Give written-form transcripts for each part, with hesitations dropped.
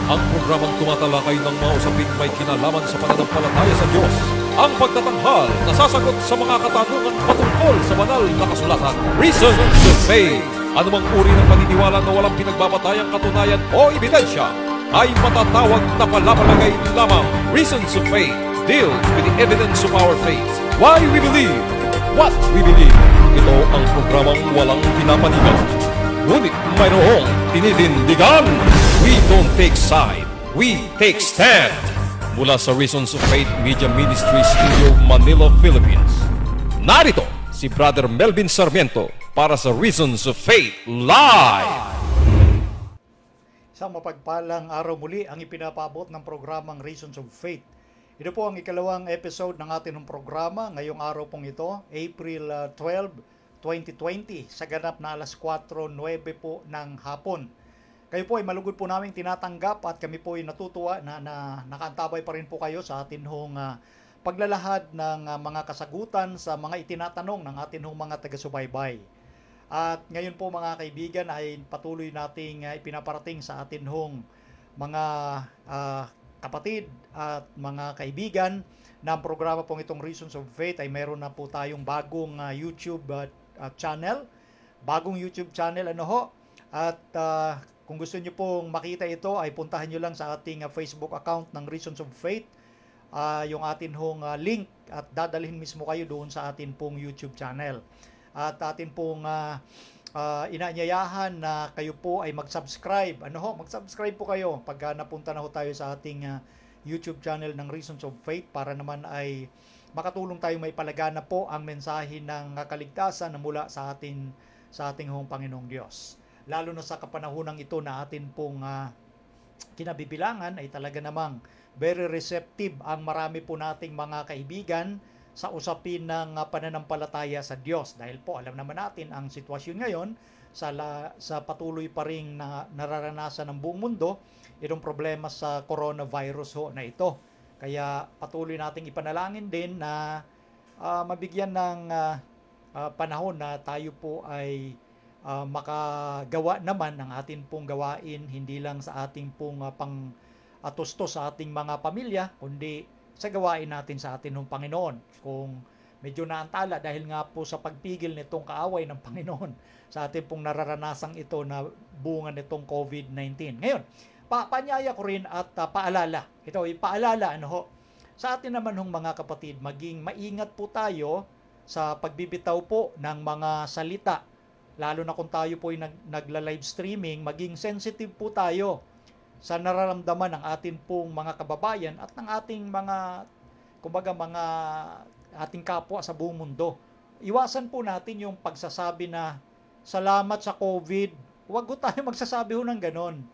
Ang programang tumatalakay ng mga usaping may kinalaman sa pananampalataya sa Diyos. Ang pagtatanghal na sasagot sa mga katanungan patungkol sa banal na kasulatan. Reason to Faith. Anumang uri ng paniniwala na walang pinagbabatayang katunayan o ebidensya ay matatawag na palapalagay lamang. Reason to Faith deals with the evidence of our faith. Why we believe what we believe. Ito ang programang walang pinapanigan, ngunit mayroong tinitindigan. We don't take side, we take stand. Mula sa Reasons of Faith Media Ministry Studio, Manila, Philippines. Narito si Brother Melvin Sarmiento para sa Reasons of Faith Live. Isang mapagpalang araw muli ang ipinapabot ng programang Reasons of Faith. Ito po ang ikalawang episode ng ating programa ngayong araw pong ito, April 12, 2020, sa ganap na alas 4:09 po ng hapon. Kayo po ay malugod po namin tinatanggap at kami po ay natutuwa na nakaantabay pa rin po kayo sa atin hong paglalahad ng mga kasagutan sa mga itinatanong ng atin hong mga taga-subaybay. At ngayon po mga kaibigan ay patuloy nating ipinaparating sa atin hong mga kapatid at mga kaibigan na ang programa pong itong Reasons of Faith ay meron na po tayong bagong YouTube channel. Bagong YouTube channel at kung gusto niyo pong makita ito ay puntahan niyo lang sa ating Facebook account ng Reasons of Faith. Yung atin hong link at dadalhin mismo kayo doon sa atin pong YouTube channel. At atin pong inaanyayahan na kayo po ay mag-subscribe. Mag-subscribe po kayo pag napunta na ho tayo sa ating YouTube channel ng Reasons of Faith para naman ay makatulong tayo maipalagana po ang mensahe ng kaligtasan na mula sa ating hong Panginoong Diyos. Lalo na sa kapanahonang ito na atin pong kinabibilangan ay talaga namang very receptive ang marami po nating mga kaibigan sa usapin ng pananampalataya sa Diyos. Dahil po alam naman natin ang sitwasyon ngayon sa patuloy pa ring nararanasan ng buong mundo itong problema sa coronavirus na ito. Kaya patuloy nating ipanalangin din na mabigyan ng panahon na tayo po ay makagawa naman ng atin pong gawain hindi lang sa ating pong pang-atustos sa ating mga pamilya, kundi sa gawain natin sa atin ng Panginoon. Kung medyo naantala dahil nga po sa pagpigil nitong kaaway ng Panginoon sa atin pong nararanasang ito na bunga nitong COVID-19. Ngayon, paanyaya ko rin at paalala. Ito ay paalala sa atin naman hong mga kapatid, maging maingat po tayo sa pagbibitaw po ng mga salita. Lalo na kung tayo po ay nagla-live streaming, maging sensitive po tayo sa nararamdaman ng atin pong mga kababayan at ng ating mga ating kapwa sa buong mundo. Iwasan po natin yung pagsasabi na salamat sa COVID. Huwag po tayo magsasabi ng ganon.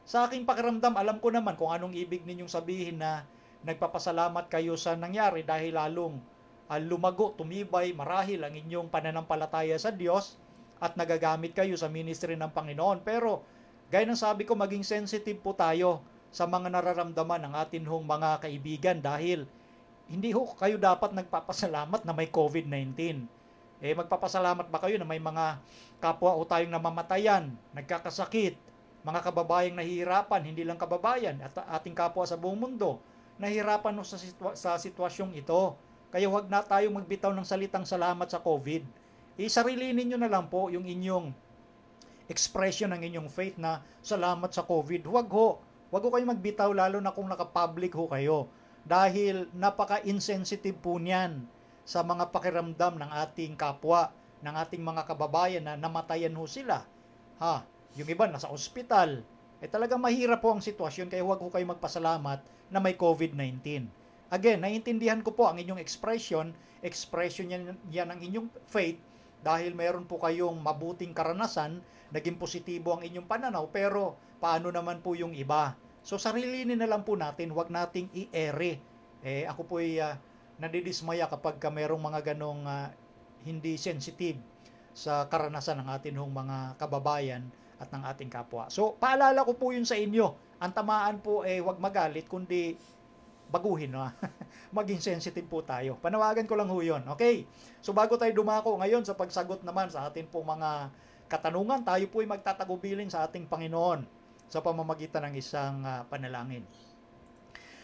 Sa aking pakiramdam, alam ko naman kung anong ibig ninyong sabihin na nagpapasalamat kayo sa nangyari dahil lalong lumago, tumibay, marahil ang inyong pananampalataya sa Diyos at nagagamit kayo sa ministry ng Panginoon. Pero gaya ng sabi ko, maging sensitive po tayo sa mga nararamdaman ng atin hong mga kaibigan dahil hindi ho kayo dapat nagpapasalamat na may COVID-19. Magpapasalamat ba kayo na may mga kapwa o tayong namamatayan, nagkakasakit, mga kababayang nahihirapan, hindi lang kababayan, at ating kapwa sa buong mundo, nahihirapan sa sitwasyong ito. Kaya huwag na tayo magbitaw ng salitang salamat sa COVID. Isarilinin nyo na lang po yung inyong expression ng inyong faith na salamat sa COVID. Huwag ho kayo magbitaw lalo na kung naka-public ho kayo. Dahil napaka-insensitive po niyan sa mga pakiramdam ng ating kapwa, ng ating mga kababayan na namatayan ho sila. Yung iba nasa ospital. Talagang mahirap po ang sitwasyon kaya huwag ho kayo magpasalamat na may COVID-19. Again, naiintindihan ko po ang inyong expression yan ng inyong faith dahil meron po kayong mabuting karanasan, naging positibo ang inyong pananaw, pero paano naman po yung iba? So sarilinin na lang po natin, huwag nating i-ere. Ako po ay nadidismaya kapag merong mga ganong hindi sensitive sa karanasan ng atin hong mga kababayan at ng ating kapwa. So paalala ko po yun sa inyo. Ang tamaan po huwag magalit, kundi baguhin. Maging sensitive po tayo. Panawagan ko lang ho yun. Okay? So bago tayo dumako ngayon sa pagsagot naman sa atin pong mga katanungan, tayo po ay magtatagubilin sa ating Panginoon. sa pamamagitan ng isang panalangin.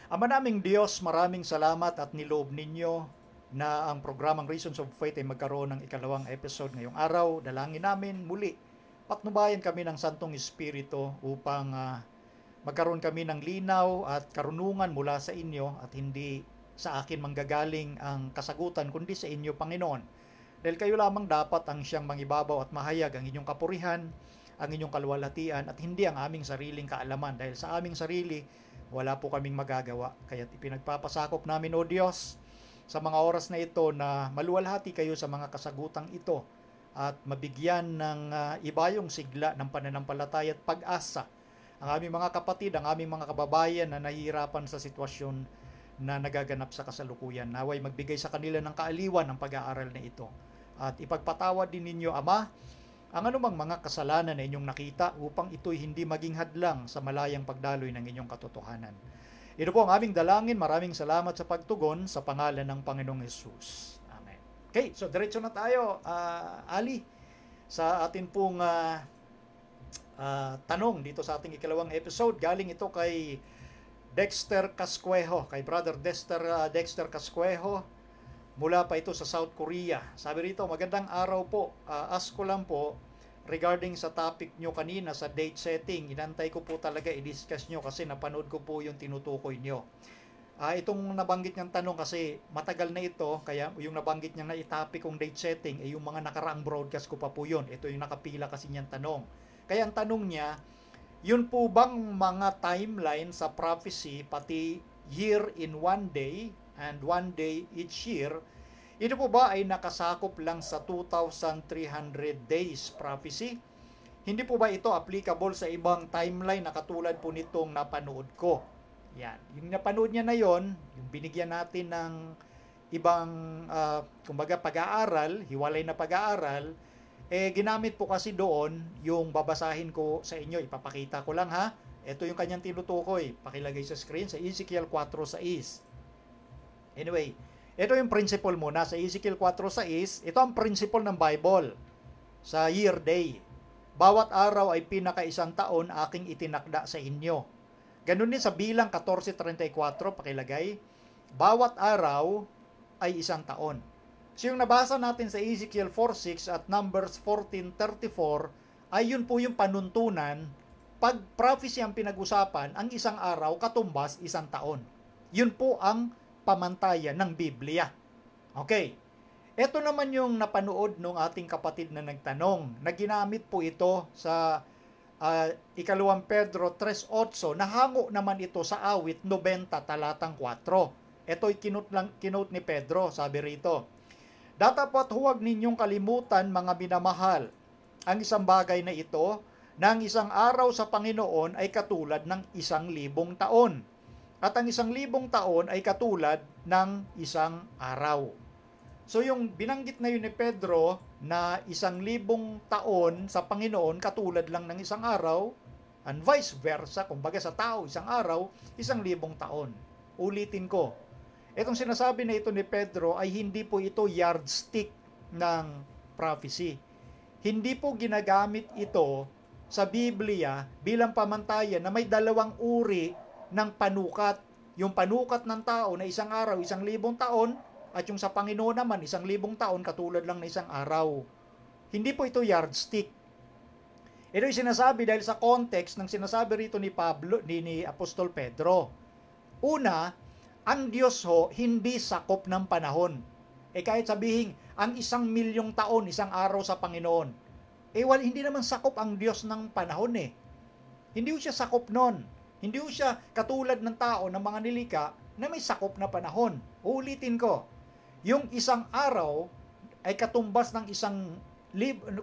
Ama naming Diyos, maraming salamat at niloob ninyo na ang programang Reasons of Faith ay magkaroon ng ikalawang episode ngayong araw. Dalangin namin muli, patnubayan kami ng Santong Espiritu upang magkaroon kami ng linaw at karunungan mula sa inyo at hindi sa akin manggagaling ang kasagutan kundi sa inyo, Panginoon. Dahil kayo lamang dapat ang siyang mangibabaw at mahayag ang inyong kapurihan, ang inyong kaluwalhatian at hindi ang aming sariling kaalaman. Dahil sa aming sarili, wala po kaming magagawa. Kaya ipinagpapasakop namin, O Diyos, sa mga oras na ito na maluwalhati kayo sa mga kasagutang ito at mabigyan ng ibayong sigla ng pananampalataya at pag-asa ang aming mga kapatid, ang aming mga kababayan na nahihirapan sa sitwasyon na nagaganap sa kasalukuyan. Naway magbigay sa kanila ng kaaliwan ng pag-aaral na ito. At ipagpatawad din ninyo, Ama, ang anumang mga kasalanan na inyong nakita upang ito'y hindi maging hadlang sa malayang pagdaloy ng inyong katotohanan. Ito po ang aming dalangin. Maraming salamat sa pagtugon sa pangalan ng Panginoong Hesus. Amen. Okay, so diretso na tayo, Ali, sa atin pong tanong dito sa ating ikalawang episode. Galing ito kay Dexter Casquejo, kay Brother Dexter Casquejo. Mula pa ito sa South Korea. Sabi rito, magandang araw po. Ask ko lang po regarding sa topic nyo kanina sa date setting. Inantay ko po talaga i-discuss nyo kasi napanood ko po yung tinutukoy nyo. Itong nabanggit niyang tanong kasi matagal na ito, kaya yung nabanggit niyang na topic kong date setting ay yung mga nakaraang broadcast ko pa po yun. Ito yung nakapila kasi niyang tanong. Kaya ang tanong niya, yun po bang mga timeline sa prophecy, pati year in one day, and one day each year, ito po ba ay nakasakop lang sa 2,300 days prophecy? Hindi po ba ito applicable sa ibang timeline na katulad po nitong napanood ko? Yan. Yung napanood niya na yon, yung binigyan natin ng ibang, kumbaga pag-aaral, hiwalay na pag-aaral, ginamit po kasi doon yung babasahin ko sa inyo. Ipapakita ko lang ha. Ito yung kanyang tinutukoy. Pakilagay sa screen sa Ezekiel 4:6. Anyway, ito yung principle muna sa Ezekiel 4:6. Ito ang principle ng Bible sa year day. Bawat araw ay pinaka-isang taon aking itinakda sa inyo. Ganun din sa bilang 14:34, pakilagay. Bawat araw ay isang taon. So yung nabasa natin sa Ezekiel 4:6 at Numbers 14:34 ay yun po yung panuntunan. Pag prophecy ang pinag-usapan, ang isang araw katumbas isang taon. Yun po ang pamantayan ng Biblia. Okay. Ito naman yung napanood ng ating kapatid na nagtanong. Naginamit po ito sa ikalawang Pedro 3:8. Nahango naman ito sa awit 90 talatang 4. Ito'y kinote ni Pedro. Sabi rito, "Datapat huwag ninyong kalimutan, mga minamahal, ang isang bagay na ito, na ang isang araw sa Panginoon ay katulad ng 1,000 taon. At ang 1,000 taon ay katulad ng isang araw." So yung binanggit na yun ni Pedro na 1,000 taon sa Panginoon katulad lang ng isang araw, and vice versa, kumbaga sa tao isang araw, 1,000 taon. Ulitin ko, itong sinasabi na ito ni Pedro ay hindi po ito yardstick ng prophecy. Hindi po ginagamit ito sa Biblia bilang pamantayan na may dalawang uri ng panukat. Yung panukat ng tao na isang araw, 1,000 taon, at yung sa Panginoon naman, 1,000 taon katulad lang na isang araw. Hindi po ito yardstick. Ito yung sinasabi dahil sa context ng sinasabi rito ni Apostol Pedro. Una, ang Diyos ho, hindi sakop ng panahon. Kahit sabihin, ang 1,000,000 taon, isang araw sa Panginoon. Hindi naman sakop ang Diyos ng panahon Hindi siya sakop nun. Hindi siya katulad ng tao, ng mga nilika, na may sakop na panahon. Uulitin ko, yung isang araw ay katumbas ng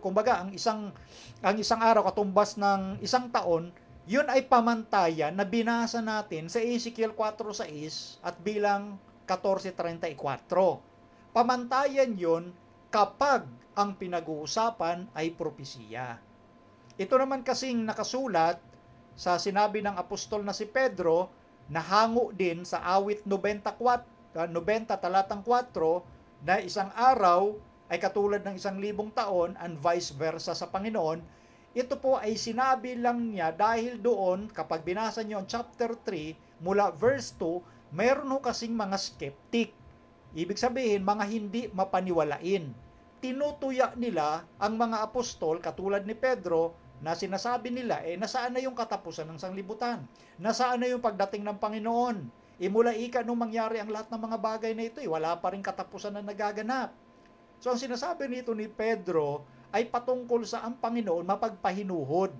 kumbaga, ang isang araw katumbas ng isang taon, yun ay pamantayan na binasa natin sa Ezekiel 4:6 at bilang 14:34. Pamantayan yun kapag ang pinag-uusapan ay propesiya. Ito naman kasing nakasulat sa sinabi ng apostol na si Pedro, nahango din sa awit 90 talatang 4, na isang araw ay katulad ng 1,000 taon and vice versa sa Panginoon. ito po ay sinabi lang niya dahil doon, kapag binasa niyo ang chapter 3, mula verse 2, meron ho kasing mga skeptic. Ibig sabihin, mga hindi mapaniwalain. Tinutuya nila ang mga apostol, katulad ni Pedro, na sinasabi nila, nasaan na yung katapusan ng sanglibutan? Nasaan na yung pagdating ng Panginoon? Mula nung mangyari ang lahat ng mga bagay na ito, wala pa rin katapusan na nagaganap. So, ang sinasabi nito ni Pedro ay patungkol sa ang Panginoon mapagpahinuhod,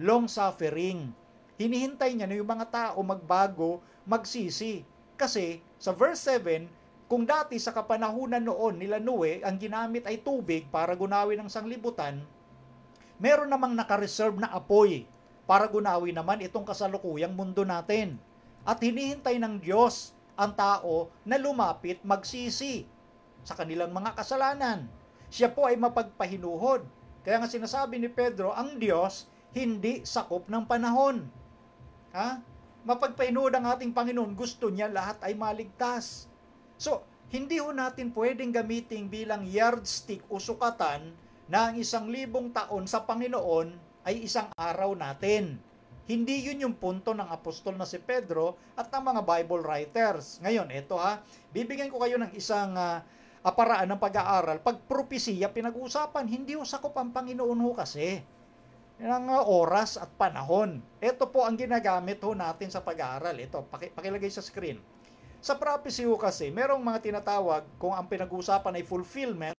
long suffering. Hinihintay niya na yung mga tao magbago, magsisi. Kasi, sa verse 7, kung dati sa kapanahunan noon nila Noe, ang ginamit ay tubig para gunawin ang sanglibutan, meron namang nakareserve na apoy para gunawin naman itong kasalukuyang mundo natin. At hinihintay ng Diyos ang tao na lumapit magsisi sa kanilang mga kasalanan. Siya po ay mapagpahinuhod. Kaya nga sinasabi ni Pedro, ang Diyos hindi sakop ng panahon. Mapagpahinuhod ang ating Panginoon, gusto niya lahat ay maligtas. So, hindi ho natin pwedeng gamitin bilang yardstick o sukatan na ang 1,000 taon sa Panginoon ay isang araw natin. Hindi yun yung punto ng apostol na si Pedro at ng mga Bible writers. Ngayon, bibigyan ko kayo ng isang paraan ng pag-aaral. Pag propesiya pinag-uusapan, hindi ho sakop ang Panginoon ho kasi ng oras at panahon. Ito po ang ginagamit ho natin sa pag-aaral. Ito, pakilagay sa screen. Sa prophecy ho kasi, merong mga tinatawag, kung ang pinag-uusapan ay fulfillment,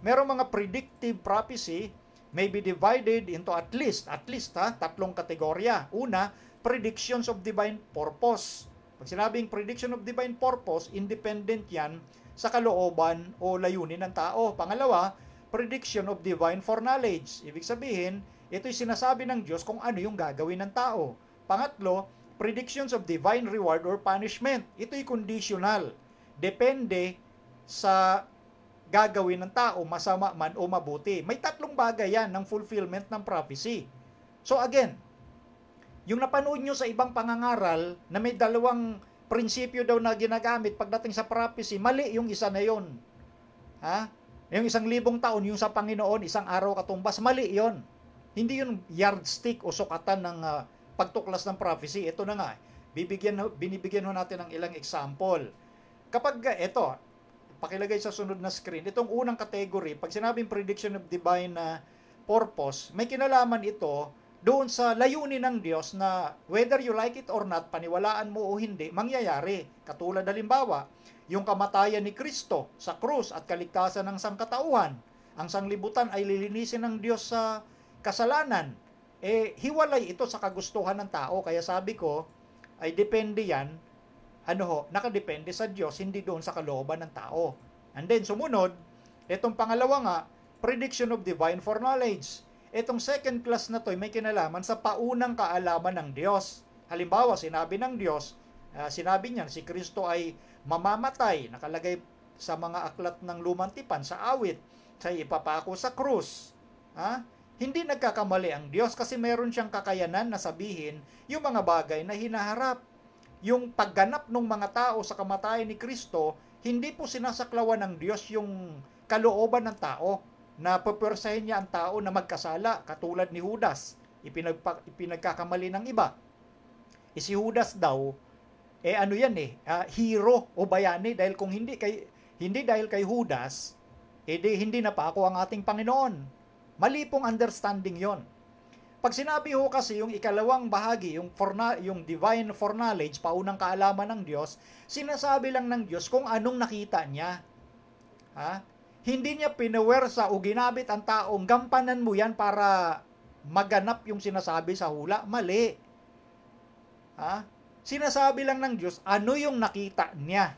merong mga predictive prophecy, may be divided into at least tatlong kategorya. Una, predictions of divine purpose. Pag sinabing prediction of divine purpose, independent yan sa kalooban o layunin ng tao. Pangalawa, prediction of divine foreknowledge. Ibig sabihin, ito'y sinasabi ng Diyos kung ano yung gagawin ng tao. Pangatlo, predictions of divine reward or punishment. Ito'y conditional. Depende sa gagawin ng tao, masama man o mabuti. May tatlong bagay yan ng fulfillment ng prophecy. So again, yung napanood nyo sa ibang pangangaral na may dalawang prinsipyo daw na ginagamit pagdating sa prophecy, mali yung isa na yon. Yung 1,000 taon, yung sa Panginoon, isang araw katumbas, mali yon. Hindi yun yardstick o sukatan ng pagtuklas ng prophecy. Ito na nga, binibigyan ho natin ng ilang example. Kapag pakilagay sa sunod na screen, itong unang category, pag sinabing prediction of divine purpose, may kinalaman ito doon sa layunin ng Diyos na whether you like it or not, paniwalaan mo o hindi, mangyayari. Katulad halimbawa, yung kamatayan ni Kristo sa krus at kaligtasan ng sangkatauhan. Ang sanglibutan ay lilinisin ng Diyos sa kasalanan. Hiwalay ito sa kagustuhan ng tao. Kaya sabi ko, ay depende yan, nakadepende sa Diyos, hindi doon sa kalooban ng tao. And then, sumunod, itong pangalawa nga, prediction of divine foreknowledge. Itong second class na to, may kinalaman sa paunang kaalaman ng Diyos. Halimbawa, sinabi ng Diyos, sinabi niya, si Kristo ay mamamatay, nakalagay sa mga aklat ng lumang tipan, sa awit, sa ipapako sa krus. Hindi nagkakamali ang Diyos kasi meron siyang kakayanan na sabihin yung mga bagay na hinaharap. Yung pagganap ng mga tao sa kamatayan ni Kristo, hindi po sinasaklawan ng Diyos yung kalooban ng tao na pupwersahin niya ang tao na magkasala, katulad ni Judas. Ipinagkakamali ng iba. Si Judas daw, hero o bayani, dahil kung hindi dahil kay Judas, hindi na pa ako ang ating Panginoon. Mali pong understanding yon. Pag sinabi ho kasi yung ikalawang bahagi, yung divine foreknowledge, paunang kaalaman ng Diyos, sinasabi lang ng Diyos kung anong nakita niya. Hindi niya pinawersa o ginabit ang taong gampanan mo yan para maganap yung sinasabi sa hula. Mali. Sinasabi lang ng Diyos ano yung nakita niya.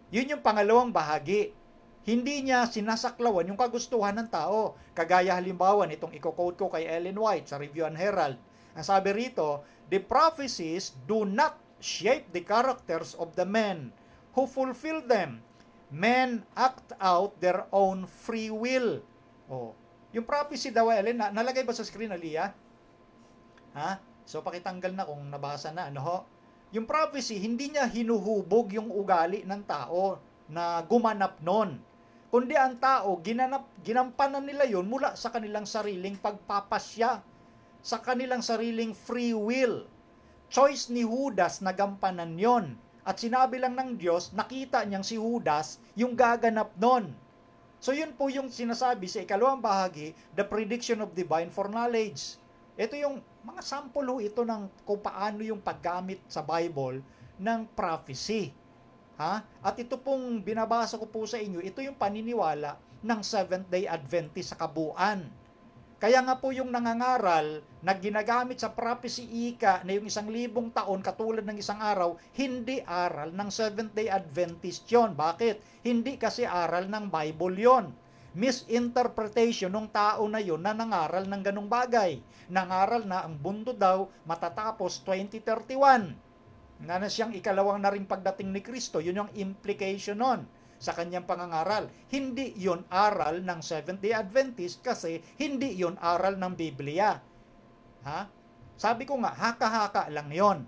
Yun yung pangalawang bahagi. Hindi niya sinasaklawan yung kagustuhan ng tao. Kagaya halimbawa nitong i-quote ko kay Ellen White sa Review and Herald. Ang sabi rito, the prophecies do not shape the characters of the men who fulfill them. Men act out their own free will. Yung prophecy daw, Ellen, nalagay ba sa screen, Aliyah? So pakitanggal na kung nabasa na. Yung prophecy, hindi niya hinuhubog yung ugali ng tao na gumanap nun. Kundi ang tao, ginampanan nila yun mula sa kanilang sariling pagpapasya sa kanilang sariling free will. Choice ni Judas na gampanan yon. At sinabi lang ng Diyos, nakita niyang si Judas yung gaganap nun. So yun po yung sinasabi sa ikalawang bahagi, the prediction of divine foreknowledge. Ito yung mga sample ito ng kung paano yung paggamit sa Bible ng prophecy. At ito pong binabasa ko po sa inyo, ito yung paniniwala ng Seventh-day Adventist sa kabuuan. Kaya nga po yung nangangaral na ginagamit sa prophecy ika na yung 1,000 taon katulad ng isang araw, hindi aral ng Seventh-day Adventist yon. Bakit? Hindi kasi aral ng Bible yon. Misinterpretation ng tao na yon na nangaral ng ganong bagay. Nangaral na ang mundo daw matatapos 2031. Na siyang ikalawang na ring pagdating ni Kristo. Yun yung implication nun sa kanyang pangangaral. Hindi yon aral ng Seventh-day Adventist kasi hindi yon aral ng Biblia. Sabi ko nga, haka-haka lang yon.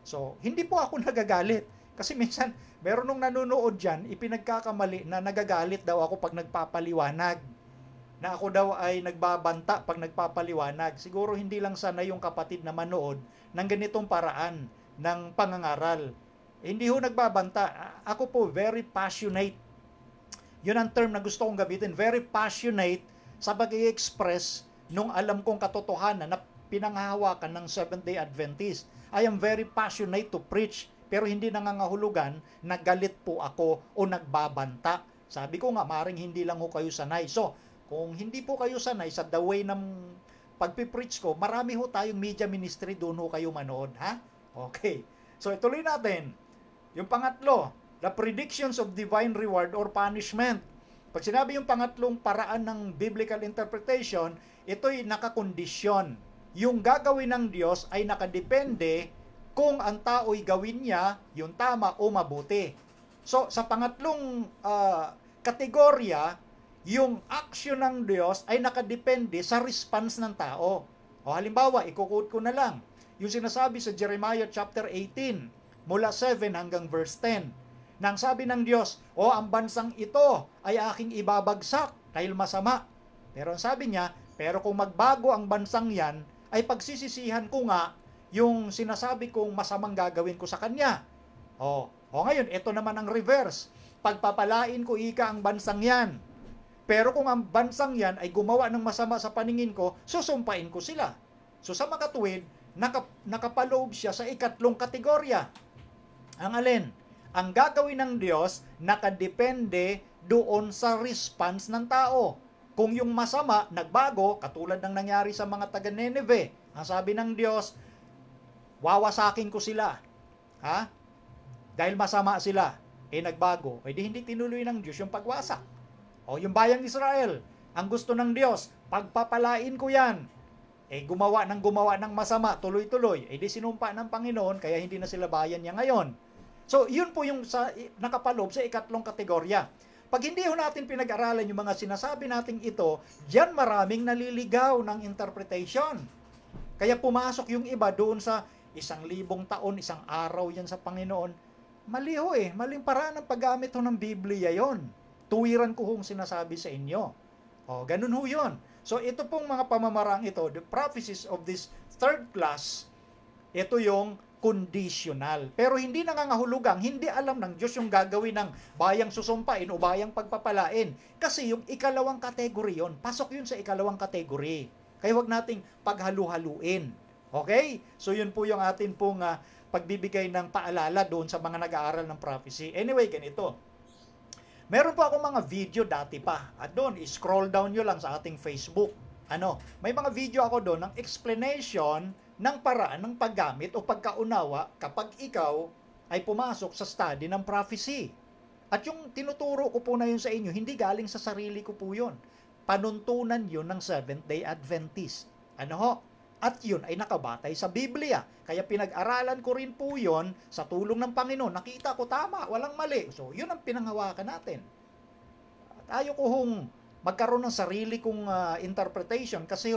So, hindi po ako nagagalit. Kasi minsan, meron nung nanonood dyan, ipinagkakamali na nagagalit daw ako pag nagpapaliwanag. Na ako daw ay nagbabanta pag nagpapaliwanag. Siguro hindi lang sana yung kapatid na manood ng ganitong paraan ng pangangaral. Hindi ho nagbabanta. Ako po, very passionate. Yun ang term na gusto kong gamitin. Very passionate sa pag-i-express nung alam kong katotohanan na pinanghahawakan ng Seventh-day Adventist. I am very passionate to preach, pero hindi nangangahulugan na galit po ako o nagbabanta. Sabi ko nga, maring hindi lang ho kayo sanay. So, kung hindi po kayo sanay sa the way ng pagpipreach ko, marami ho tayong media ministry, doon ho kayo manood. Okay. So, ituloy natin. Yung pangatlo, the predictions of divine reward or punishment. Pag sinabi yung pangatlong paraan ng biblical interpretation, ito'y nakakondisyon. Yung gagawin ng Diyos ay nakadepende kung ang tao'y gawin niya yung tama o mabuti. So, sa pangatlong kategorya, yung action ng Diyos ay nakadepende sa response ng tao. O halimbawa, ikuquote ko na lang. Yung sinasabi sa Jeremiah chapter 18, mula 7 hanggang verse 10. Nang sabi ng Diyos, ang bansang ito ay aking ibabagsak dahil masama. Pero ang sabi niya, pero kung magbago ang bansang yan, ay pagsisisihan ko nga yung sinasabi kong masamang gagawin ko sa kanya. Ngayon, ito naman ang reverse. Pagpapalain ko ika ang bansang yan. Pero kung ang bansang yan ay gumawa ng masama sa paningin ko, susumpain ko sila. So sa makatuwid, nakapaloob siya sa ikatlong kategorya. Ang alin? Ang gagawin ng Diyos nakadepende doon sa response ng tao. Kung yung masama, nagbago, katulad ng nangyari sa mga taga Nineveh, ang sabi ng Diyos, wawasakin ko sila. Dahil masama sila, nagbago. Di hindi tinuloy ng Diyos yung pagwasak. Yung bayang Israel, ang gusto ng Diyos, pagpapalain ko yan. Gumawa ng masama, tuloy-tuloy. Di sinumpa ng Panginoon, kaya hindi na sila bayan niya ngayon. So, yun po yung nakapaloob sa ikatlong kategorya. Pag hindi ho natin pinag-aralan yung mga sinasabi nating ito, diyan maraming naliligaw ng interpretation. Kaya pumasok yung iba doon sa 1,000 taon, isang araw yan sa Panginoon. Mali ho maling paraan ng paggamit ho ng Biblia yon. Tuwiran ko hong sinasabi sa inyo. Ganun ho yun. So, ito pong mga pamamarang ito, the prophecies of this third class, ito yung conditional. Pero hindi nangangahulugang, hindi alam ng Diyos yung gagawin ng bayang susumpain o bayang pagpapalain. Kasi yung ikalawang kategory yon, pasok yun sa ikalawang kategory. Kaya wag nating paghalu-haluin. Okay? So yun po yung atin pong pagbibigay ng paalala doon sa mga nag-aaral ng prophecy. Anyway, ganito. Meron po ako mga video dati pa. At doon, scroll down nyo lang sa ating Facebook. May mga video ako doon ng explanation ng paraan ng paggamit o pagkaunawa kapag ikaw ay pumasok sa study ng prophecy. At yung tinuturo ko po na yun sa inyo, hindi galing sa sarili ko po yun. Panuntunan yun ng Seventh-day Adventist. At yun ay nakabatay sa Biblia. Kaya pinag-aralan ko rin po yun sa tulong ng Panginoon. Nakita ko tama, walang mali. So yun ang pinanghawakan natin. At ayaw ko hong magkaroon ng sarili kong interpretation kasi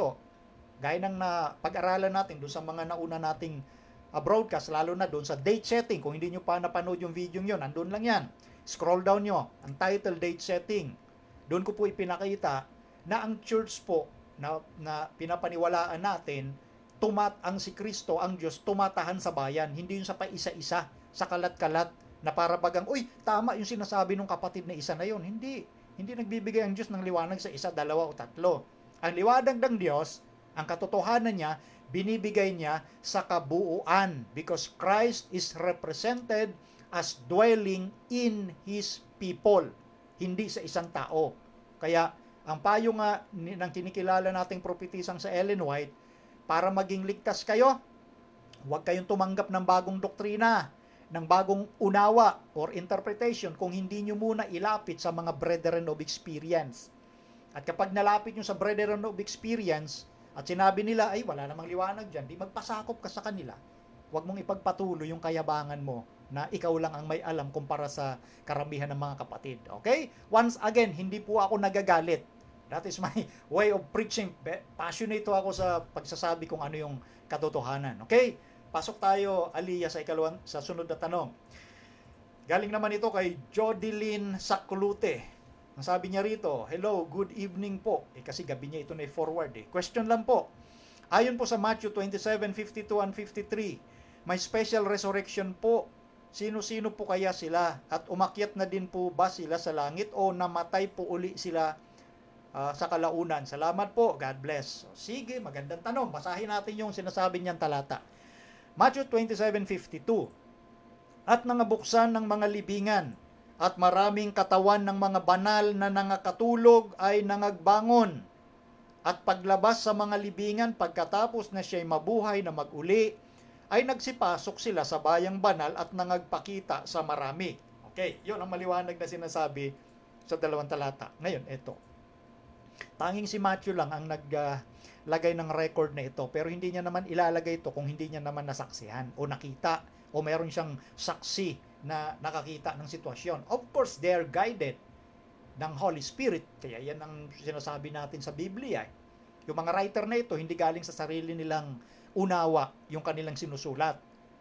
gaya ng pag-aralan natin doon sa mga nauna nating broadcast, lalo na doon sa date setting. Kung hindi nyo pa napanood yung video nyo, nandun lang yan. Scroll down nyo, ang title, date setting. Doon ko po ipinakita na ang church po na pinapaniwalaan natin ang si Kristo, ang Diyos, tumatahan sa bayan. Hindi yung sa paisa-isa, sa kalat-kalat, na para bagang, uy, tama yung sinasabi ng kapatid na isa na yun. Hindi. Hindi nagbibigay ang Diyos ng liwanag sa isa, dalawa o tatlo. Ang liwanag ng Diyos, ang katotohanan niya, binibigay niya sa kabuuan because Christ is represented as dwelling in His people, hindi sa isang tao. Kaya, ang payo nga ng kinikilala nating propetesang sa Ellen White, para maging ligtas kayo, huwag kayong tumanggap ng bagong doktrina, ng bagong unawa or interpretation kung hindi nyo muna ilapit sa mga brethren of experience. At kapag nalapit nyo sa brethren of experience at sinabi nila, ay wala namang liwanag dyan, di magpasakop ka sa kanila. Huwag mong ipagpatuloy yung kayabangan mo na ikaw lang ang may alam kumpara sa karamihan ng mga kapatid. Okay? Once again, hindi po ako nagagalit. That is my way of preaching. Passionate ako sa pagsasabi kung ano yung katotohanan. Okay? Pasok tayo, Aliyah, sa sunod na tanong. Galing naman ito kay Jodeline Saculute. Ang sabi niya rito, hello, good evening po. Kasi gabi niya ito na forward. Question lang po. Ayon po sa Matthew 27:52 and 53, may special resurrection po. Sino-sino po kaya sila? At umakyat na din po ba sila sa langit o namatay po uli sila sa kalaunan? Salamat po. God bless. Sige, magandang tanong. Basahin natin yung sinasabi niyang talata. Matthew 27:52, at nangabuksan ng mga libingan, at maraming katawan ng mga banal na nangakatulog ay nangagbangon. At paglabas sa mga libingan, pagkatapos na siya'y mabuhay na mag-uli, ay nagsipasok sila sa bayang banal at nangagpakita sa marami. Okay, yun ang maliwanag na sinasabi sa dalawang talata. Ngayon, ito. Tanging si Matthew lang ang naglagay ng record na ito, pero hindi niya naman ilalagay ito kung hindi niya naman nasaksihan o nakita o meron siyang saksi na nakakita ng sitwasyon. Of course, they are guided ng Holy Spirit. Kaya yan ang sinasabi natin sa Biblia. Yung mga writer na ito, hindi galing sa sarili nilang unawa yung kanilang sinusulat.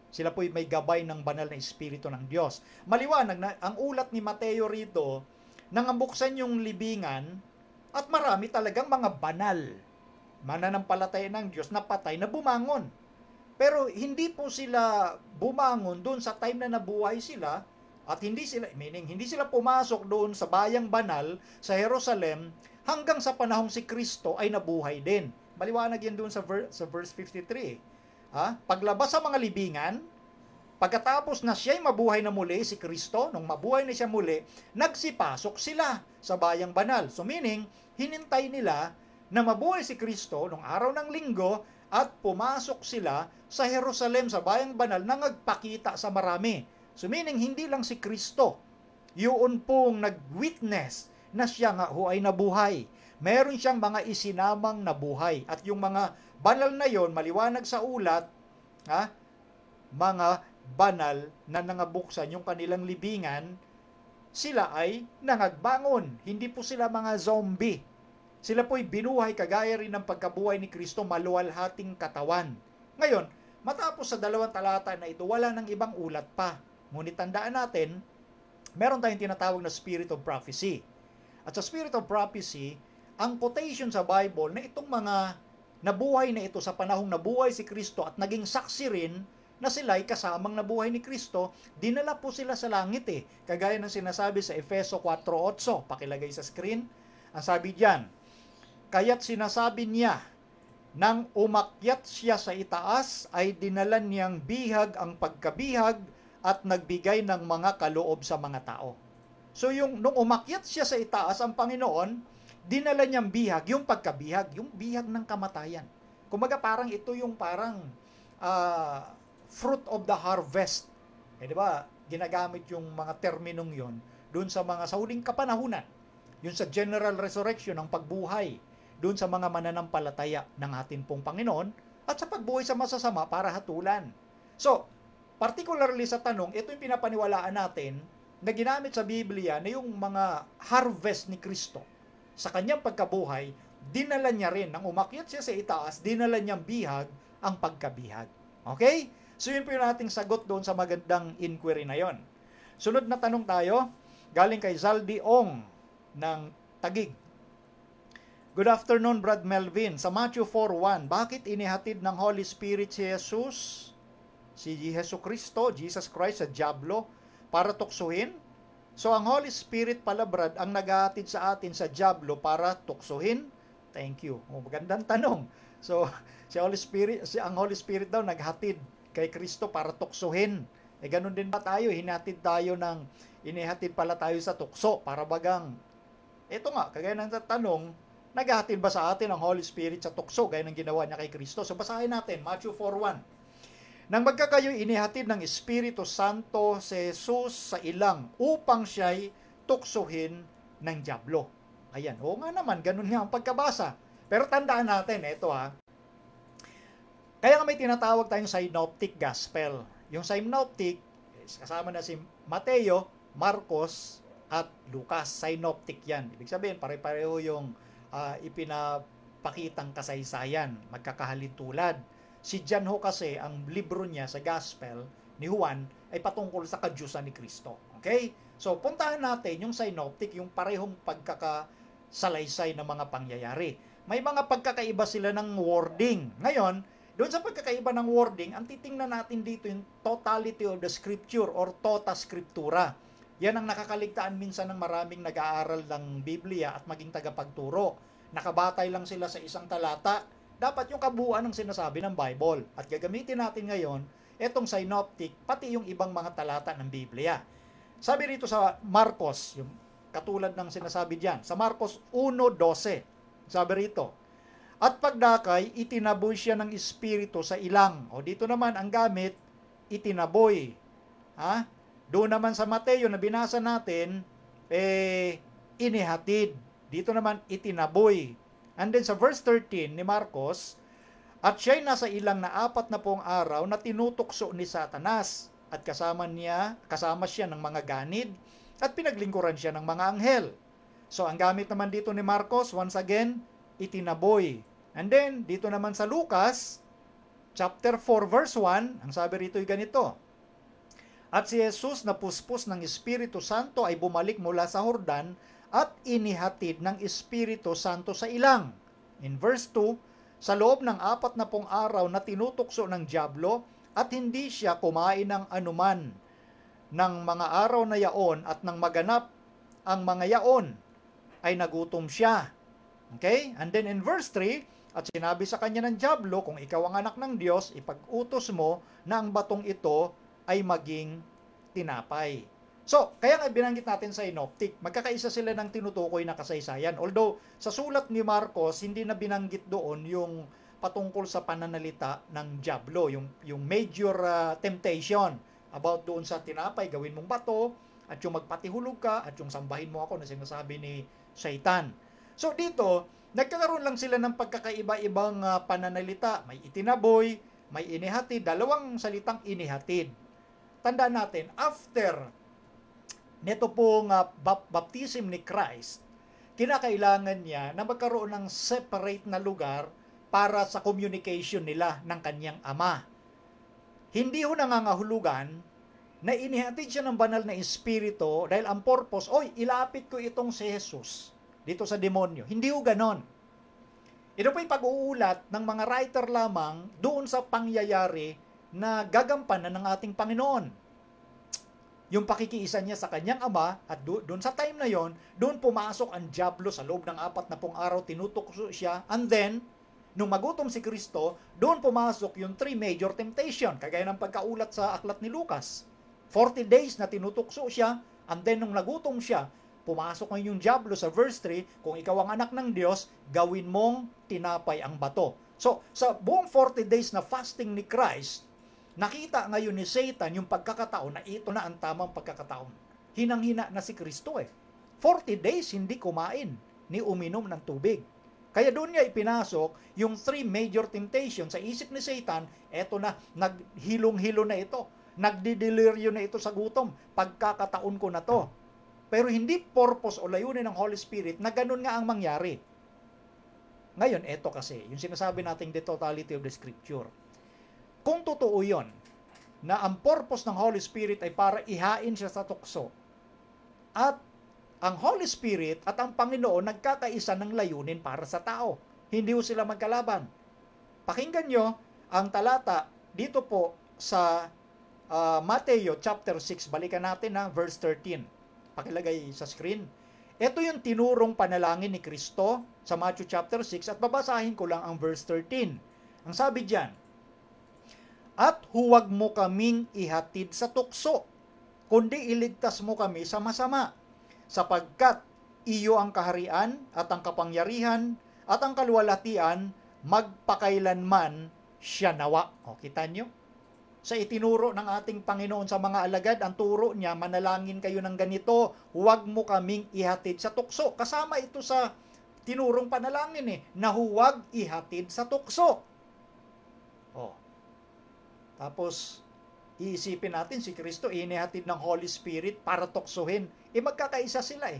Sila po'y may gabay ng banal na Espiritu ng Diyos. Maliwanag na ang ulat ni Mateo rito, nangambuksan yung libingan at marami talagang mga banal, mananampalataya ng Diyos na patay na bumangon. Pero hindi po sila bumangon doon sa time na nabuhay sila at hindi sila pumasok doon sa bayang banal sa Jerusalem hanggang sa panahong si Kristo ay nabuhay din. Maliwanag yan doon sa verse 53. Paglabas sa mga libingan, pagkatapos na siya'y mabuhay na muli, si Kristo, nung mabuhay na siya muli, nagsipasok sila sa bayang banal. So meaning, hinintay nila na mabuhay si Kristo nung araw ng linggo at pumasok sila sa Jerusalem, sa bayang banal, na nagpakita sa marami. So meaning, hindi lang si Kristo, yun pong nag-witness na siya nga ho ay nabuhay. Meron siyang mga isinamang nabuhay. At yung mga banal na yon, maliwanag sa ulat, mga banal na nangabuksan yung kanilang libingan, sila ay nangagbangon. Hindi po sila mga zombie. Sila po'y binuhay kagaya rin ng pagkabuhay ni Kristo, maluwalhating katawan. Ngayon, matapos sa dalawang talata na ito, wala nang ibang ulat pa. Ngunit tandaan natin, meron tayong tinatawag na Spirit of Prophecy. At sa Spirit of Prophecy, ang quotation sa Bible na itong mga nabuhay na ito sa panahong nabuhay si Kristo at naging saksi rin na sila'y kasamang nabuhay ni Kristo, dinala po sila sa langit Kagaya ng sinasabi sa Efeso 4:8. Pakilagay sa screen. Ang sabi diyan, kaya't sinasabi niya, nang umakyat siya sa itaas, ay dinalan niyang bihag ang pagkabihag at nagbigay ng mga kaloob sa mga tao. So nung umakyat siya sa itaas, ang Panginoon, dinala niyang bihag, yung pagkabihag, yung bihag ng kamatayan. Kumaga parang ito yung parang fruit of the harvest. Di ba? Ginagamit yung mga terminong yon doon sa mga sa huling kapanahunan. Yun sa general resurrection, ng pagbuhay doon sa mga mananampalataya ng ating pong Panginoon at sa pagbuhay sa masasama para hatulan. So, particularly sa tanong, ito yung pinapaniwalaan natin na ginamit sa Biblia na yung mga harvest ni Kristo. Sa kanyang pagkabuhay, dinala niya rin, nang umakyat siya sa itaas, dinala niyang bihag ang pagkabihag. Okay? So yun po yung ating sagot doon sa magandang inquiry na yon. Sunod na tanong tayo, galing kay Zaldi Ong ng Tagig. Good afternoon, Brad Melvin. Sa Matthew 4:1, bakit inihatid ng Holy Spirit si Jesus, si Jesu Cristo, Jesus Christ sa diablo para tuksuhin? So ang Holy Spirit pala, Brad, ang naghahatid sa atin sa diablo para tuksuhin? Thank you. Magandang tanong. So ang Holy Spirit daw naghatid kay Kristo para tuksuhin. Ganun din ba tayo? Inihatid pala tayo sa tukso para bagang, ito nga, kagaya ng tanong, naghahatid ba sa atin ang Holy Spirit sa tukso gaya ng ginawa niya kay Kristo? So basahin natin, Matthew 4:1. Nang magkakayo'y inihatid ng Espiritu Santo si Jesus sa ilang upang siya'y tuksuhin ng diablo. Ayan, oo nga naman, ganun nga ang pagkabasa. Pero tandaan natin, ito kaya nga may tinatawag tayong synoptic gospel. Yung synoptic, kasama na si Mateo, Marcos, at Lucas. Synoptic yan. Ibig sabihin, pare-pareho yung ipinapakitang kasaysayan, magkakahalintulad. Si John ho kasi, ang libro niya sa Gospel ni Juan ay patungkol sa kadyusan ni Kristo. Okay? So, puntahan natin yung synoptic, yung parehong pagkakasalaysay ng mga pangyayari. May mga pagkakaiba sila ng wording. Ngayon, doon sa pagkakaiba ng wording, ang titingnan natin dito yung totality of the scripture or tota scriptura. Yan ang nakakaligtaan minsan ng maraming nag-aaral ng Biblia at maging tagapagturo. Nakabatay lang sila sa isang talata. Dapat yung kabuuan ng sinasabi ng Bible. At gagamitin natin ngayon, etong synoptic, pati yung ibang mga talata ng Biblia. Sabi rito sa Marcos, yung katulad ng sinasabi diyan, sa Marcos 1:12, sabi rito, at pagdakay, itinaboy siya ng Espiritu sa ilang. O dito naman ang gamit, itinaboy. Doon naman sa Mateo na binasa natin, inihatid. Dito naman, itinaboy. And then sa verse 13 ni Marcos, at siya'y nasa ilang na 40 araw na tinutukso ni Satanas at kasama siya ng mga ganid at pinaglingkuran siya ng mga anghel. So ang gamit naman dito ni Marcos, once again, itinaboy. And then, dito naman sa Lucas, chapter 4, verse 1, ang sabi rito ay ganito, at si Jesus na puspos ng Espiritu Santo ay bumalik mula sa Jordan at inihatid ng Espiritu Santo sa ilang. In verse 2, sa loob ng 40 araw na tinutukso ng diablo at hindi siya kumain ng anuman ng mga araw na yaon at nang maganap ang mga yaon ay nagutom siya. Okay? And then in verse 3, at sinabi sa kanya ng diablo, kung ikaw ang anak ng Diyos, ipag-utos mo na ang batong ito ay maging tinapay. So, kaya nga binanggit natin sa synoptic, magkakaisa sila ng tinutukoy na kasaysayan. Although, sa sulat ni Marcos, hindi na binanggit doon yung patungkol sa pananalita ng diablo, yung major temptation about doon sa tinapay, gawin mong bato, at yung magpatihulog ka, at yung sambahin mo ako na sinasabi ni Satan. So, dito, nagkakaroon lang sila ng pagkakaiba-ibang pananalita. May itinaboy, may inihatid, dalawang salitang inihatid. Tandaan natin, after neto pong baptism ni Christ, kinakailangan niya na magkaroon ng separate na lugar para sa communication nila ng kanyang ama. Hindi ho nangangahulugan na inihatid siya ng banal na espiritu dahil ang purpose, ilapit ko itong si Jesus dito sa demonyo. Hindi ho ganon. Ito po yung pag-uulat ng mga writer lamang doon sa pangyayari na gagampanan ng ating Panginoon. Yung pakikiisa niya sa kanyang ama at doon sa time na yon, doon pumasok ang diablo sa loob ng 40 araw, tinutukso siya, and then, nung magutom si Kristo, doon pumasok yung 3 major temptation, kagaya ng pagkaulat sa aklat ni Lucas. 40 days na tinutukso siya, and then nung nagutom siya, pumasok ngayon yung diablo sa verse 3, kung ikaw ang anak ng Diyos, gawin mong tinapay ang bato. So, sa buong 40 days na fasting ni Christ, nakita ngayon ni Satan yung pagkakataon na ito na ang tamang pagkakataon. Hinang-hina na si Kristo 40 days hindi kumain ni uminom ng tubig. Kaya doon niya ipinasok yung 3 major temptations sa isip ni Satan. Eto na, naghilong-hilo na ito. Nagdideliryo na ito sa gutom. Pagkakataon ko na to. Pero hindi purpose o layunin ng Holy Spirit na ganun nga ang mangyari. Ngayon, eto kasi, yung sinasabi nating the totality of the Scripture. Kung totoo yon na ang purpose ng Holy Spirit ay para ihain siya sa tukso at ang Holy Spirit at ang Panginoon nagkakaisa ng layunin para sa tao. Hindi ho sila magkalaban. Pakinggan nyo ang talata dito po sa Mateo chapter 6. Balikan natin na verse 13. Pakilagay sa screen. Ito yung tinurong panalangin ni Kristo sa Matthew chapter 6 at babasahin ko lang ang verse 13. Ang sabi diyan, "At huwag mo kaming ihatid sa tukso, kundi iligtas mo kami sa masama, sapagkat iyo ang kaharian at ang kapangyarihan at ang kaluwalhatian magpakailanman siya nawa." O, kita nyo? Sa itinuro ng ating Panginoon sa mga alagad, ang turo niya, manalangin kayo ng ganito, huwag mo kaming ihatid sa tukso. Kasama ito sa tinurong panalangin na huwag ihatid sa tukso. O, tapos, iisipin natin si Kristo, inihatid ng Holy Spirit para tuksohin. Magkakaisa sila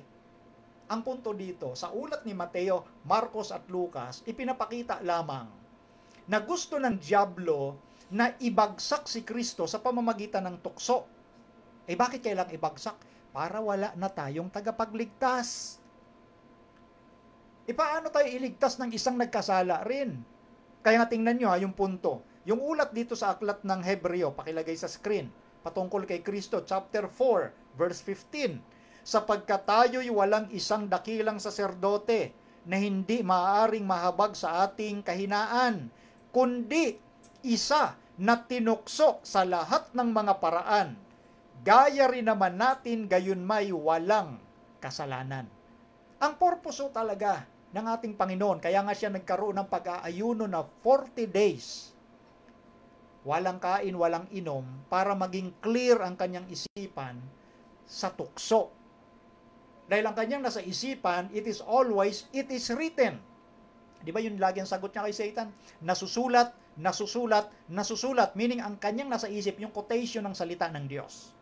Ang punto dito, sa ulat ni Mateo, Marcos at Lucas, ipinapakita lamang na gusto ng dyablo na ibagsak si Kristo sa pamamagitan ng tukso. Bakit kailang ibagsak? Para wala na tayong tagapagligtas. Paano tayo iligtas ng isang nagkasala rin? Kaya nga tingnan nyo yung punto. Yung ulat dito sa aklat ng Hebreo, pakilagay sa screen, patungkol kay Kristo, chapter 4, verse 15. "Sapagkat tayo'y walang isang dakilang saserdote na hindi maaaring mahabag sa ating kahinaan, kundi isa na tinukso sa lahat ng mga paraan. Gaya rin naman natin gayon may walang kasalanan." Ang purpose talaga ng ating Panginoon, kaya nga siya nagkaroon ng pag-aayuno na 40 days. Walang kain, walang inom, para maging clear ang kanyang isipan sa tukso. Dahil ang kanyang nasa isipan, it is written. Di ba yun lagi ang sagot niya kay Satan? Nasusulat, nasusulat, nasusulat. Meaning, ang kanyang nasa isip, yung quotation ng salita ng Diyos.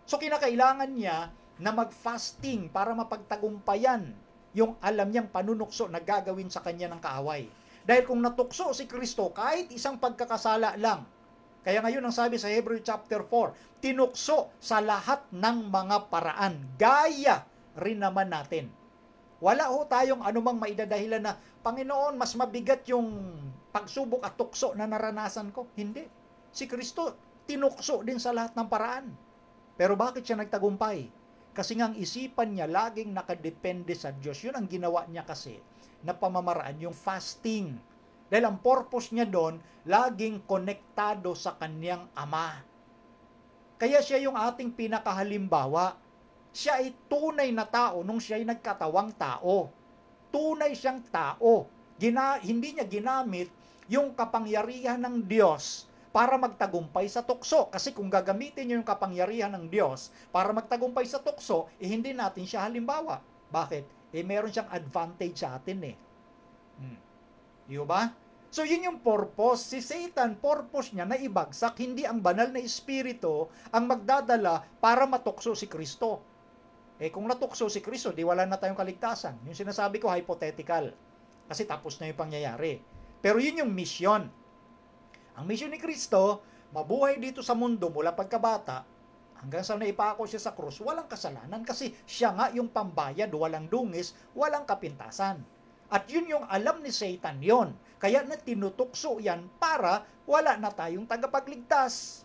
So, kinakailangan niya na mag-fasting para mapagtagumpayan yung alam niyang panunukso na gagawin sa kanya ng kaaway. Dahil kung natukso si Kristo, kahit isang pagkakasala lang, kaya ngayon ang sabi sa Hebrew chapter 4, tinukso sa lahat ng mga paraan. Gaya rin naman natin. Wala tayong anumang maidadahilan na, Panginoon, mas mabigat yung pagsubok at tukso na naranasan ko. Hindi. Si Kristo, tinukso din sa lahat ng paraan. Pero bakit siya nagtagumpay? Kasi nga ang isipan niya laging nakadepende sa Diyos. Yun ang ginawa niya kasi na pamamaraan yung fasting. Dahil ang purpose niya doon, laging konektado sa kanyang Ama. Kaya siya yung ating pinakahalimbawa. Siya ay tunay na tao nung siya ay nagkatawang tao. Tunay siyang tao. Hindi niya ginamit yung kapangyarihan ng Diyos para magtagumpay sa tukso. Kasi kung gagamitin niyo yung kapangyarihan ng Diyos para magtagumpay sa tukso, hindi natin siya halimbawa. Bakit? Meron siyang advantage sa atin Di ba? So, yun yung purpose. Si Satan, purpose niya na ibagsak, hindi ang banal na espiritu ang magdadala para matukso si Kristo. Kung natukso si Kristo, di wala na tayong kaligtasan. Yung sinasabi ko, hypothetical. Kasi tapos na yung pangyayari. Pero yun yung mission. Ang mission ni Kristo, mabuhay dito sa mundo mula pagkabata, hanggang sa naipako siya sa krus, walang kasalanan kasi siya nga yung pambayad, walang dungis, walang kapintasan. At yun yung alam ni Satan yon. Kaya na tinutukso yan para wala na tayong tagapagligtas.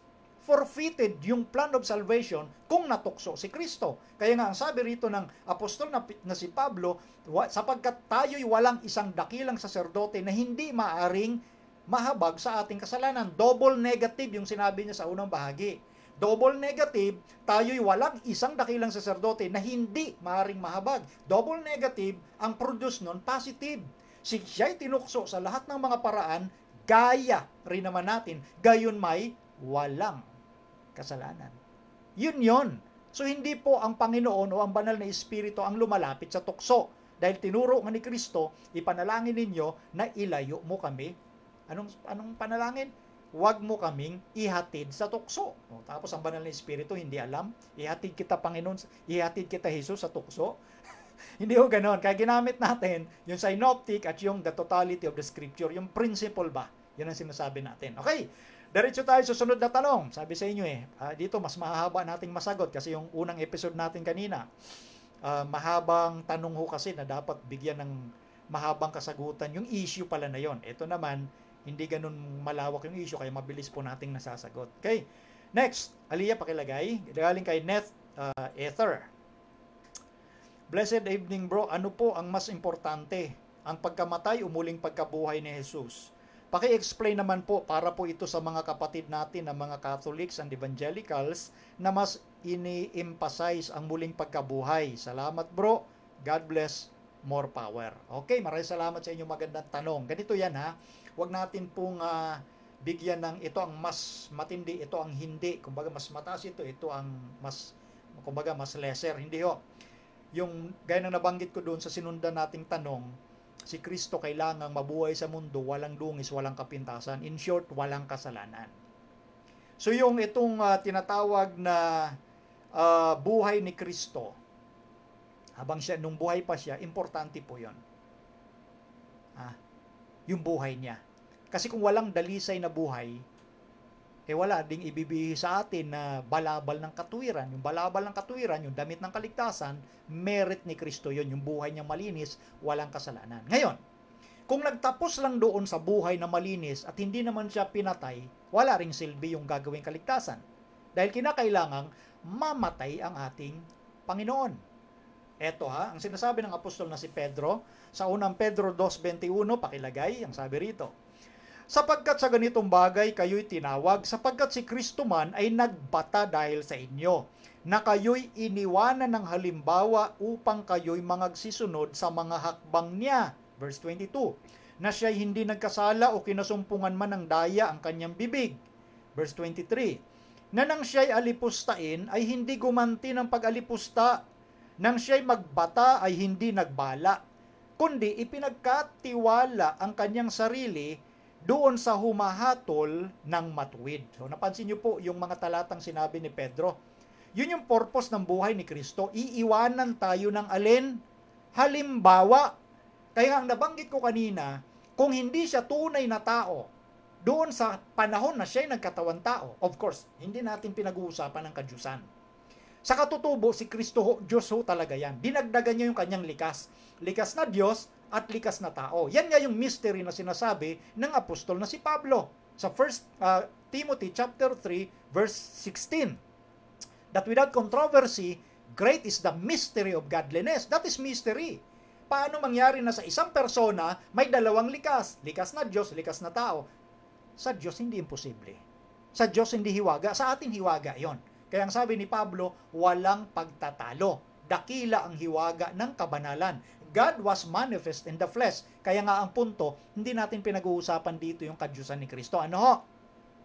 Forfeited yung plan of salvation kung natukso si Kristo. Kaya nga ang sabi rito ng apostol na si Pablo, sapagkat tayo'y walang isang dakilang saserdote na hindi maaring mahabag sa ating kasalanan. Double negative yung sinabi niya sa unang bahagi. Double negative, tayo'y walang isang dakilang saserdote na hindi maaring mahabag. Double negative, ang produce nun, positive. Siya'y tinukso sa lahat ng mga paraan, gaya rin naman natin, gayon may walang kasalanan. Yun. So, hindi po ang Panginoon o ang banal na Espiritu ang lumalapit sa tukso. Dahil tinuro nga ni Kristo, ipanalangin ninyo na ilayo mo kami. Anong panalangin? Huwag mo kaming ihatid sa tukso. Tapos ang banal na Espiritu hindi alam, ihatid kita Panginoon, ihatid kita Jesus sa tukso. Hindi ho ganon. Kaya ginamit natin yung synoptic at yung the totality of the scripture, yung principle ba? Yan ang sinasabi natin. Okay, diretso tayo sa sunod na tanong. Sabi sa inyo dito mas mahahaba nating masagot kasi yung unang episode natin kanina. mahabang tanong ho kasi na dapat bigyan ng mahabang kasagutan yung issue pala na yon. Ito naman, hindi ganun malawak yung issue, kaya mabilis po nating nasasagot. Okay, next, Aliyah, pakilagay. Galing kay Neth Ether. Blessed evening bro, ano po ang mas importante? Ang pagkamatay o muling pagkabuhay ni Jesus? Paki-explain naman po para po ito sa mga kapatid natin na mga Catholics and Evangelicals na mas ini-emphasize ang muling pagkabuhay. Salamat bro. God bless. More power. Okay, maraming salamat sa inyong magandang tanong. Ganito yan ha. Huwag natin pong bigyan ng ito ang mas matindi, ito ang hindi. Kumbaga mas mataas ito ang mas, kumbaga mas lesser. Hindi ho. Yung gaya ng nabanggit ko doon sa sinundan nating tanong, si Kristo kailangang mabuhay sa mundo, walang dungis, walang kapintasan. In short, walang kasalanan. So yung itong tinatawag na buhay ni Kristo, habang siya, nung buhay pa siya, importante po yun. Yung buhay niya. Kasi kung walang dalisay na buhay, wala ding ibibigay sa atin na balabal ng katuwiran. Yung balabal ng katuwiran, yung damit ng kaligtasan, merit ni Kristo yun. Yung buhay niya malinis, walang kasalanan. Ngayon, kung nagtapos lang doon sa buhay na malinis at hindi naman siya pinatay, wala ring silbi yung gagawing kaligtasan. Dahil kinakailangang mamatay ang ating Panginoon. Eto ang sinasabi ng apostol na si Pedro, sa unang Pedro 2:21, pakilagay, ang sabi rito, sapagkat sa ganitong bagay kayo'y tinawag, sapagkat si Kristo man ay nagbata dahil sa inyo, na kayo'y iniwanan ng halimbawa upang kayo'y mangagsisunod sa mga hakbang niya. Verse 22, na siya'y hindi nagkasala o kinasumpungan man ng daya ang kanyang bibig. Verse 23, na nang siya'y alipustain ay hindi gumanti ng pag-alipusta, nang siya'y magbata ay hindi nagbala, kundi ipinagkatiwala ang kanyang sarili doon sa humahatol ng matuwid. So napansin niyo po yung mga talatang sinabi ni Pedro. Yun yung purpose ng buhay ni Kristo. Iiwanan tayo ng alin? Halimbawa. Kaya ang nabanggit ko kanina, kung hindi siya tunay na tao, doon sa panahon na siya'y nagkatawang tao, of course, hindi natin pinag-uusapan ng kadyusan. Sa katutubo, si Kristo, Diyos ho talaga yan. Dinagdagan niya yung kanyang likas. Likas na Diyos at likas na tao. Yan nga yung mystery na sinasabi ng apostol na si Pablo. Sa 1 Timothy chapter 3, verse 16. That without controversy, great is the mystery of godliness. That is mystery. Paano mangyari na sa isang persona may dalawang likas? Likas na Diyos, likas na tao. Sa Diyos hindi imposible. Sa Diyos hindi hiwaga. Sa atin hiwaga yon. Kaya ang sabi ni Pablo, walang pagtatalo. Dakila ang hiwaga ng kabanalan. God was manifest in the flesh. Kaya nga ang punto, hindi natin pinag-uusapan dito yung kadyusan ni Kristo. Ano ho?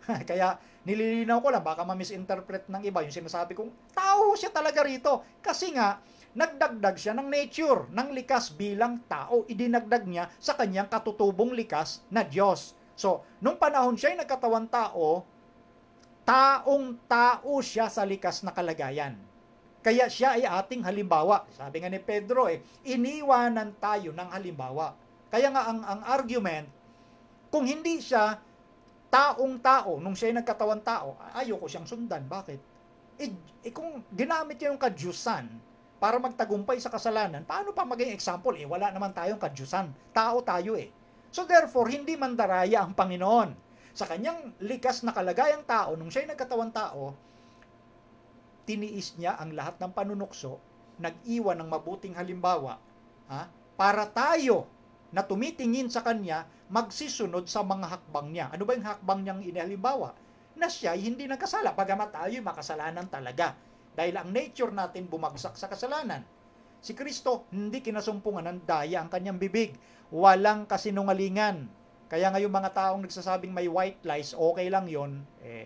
Kaya nililinaw ko lang, baka ma-misinterpret ng iba yung sinasabi kong, tao siya talaga rito. Kasi nga, nagdagdag siya ng nature, ng likas bilang tao. Idinagdag niya sa kanyang katutubong likas na Diyos. So, nung panahon siya ay nagkatawang tao, taong-tao siya sa likas na kalagayan. Kaya siya ay ating halimbawa. Sabi nga ni Pedro, iniwanan tayo ng halimbawa. Kaya nga ang argument, kung hindi siya taong-tao, nung siya ay nagkatawang tao, ayoko siyang sundan. Bakit? Kung ginamit niya yung kadyusan para magtagumpay sa kasalanan, paano pa maging example? Wala naman tayong kadyusan. Tao tayo So therefore, hindi mandaraya ang Panginoon. Sa kanyang likas na kalagayang tao, nung siya'y nagkatawang tao, tiniis niya ang lahat ng panunukso, nag-iwan ng mabuting halimbawa, para tayo na tumitingin sa kanya, magsisunod sa mga hakbang niya. Ano ba yung hakbang niyang inihalimbawa? Na siya'y hindi nagkasala, bagamat tayo'y makasalanan talaga. Dahil ang nature natin bumagsak sa kasalanan. Si Kristo, hindi kinasumpungan ng daya ang kanyang bibig. Walang kasinungalingan. Kaya nga yung mga taong nagsasabing may white lies, okay lang yon,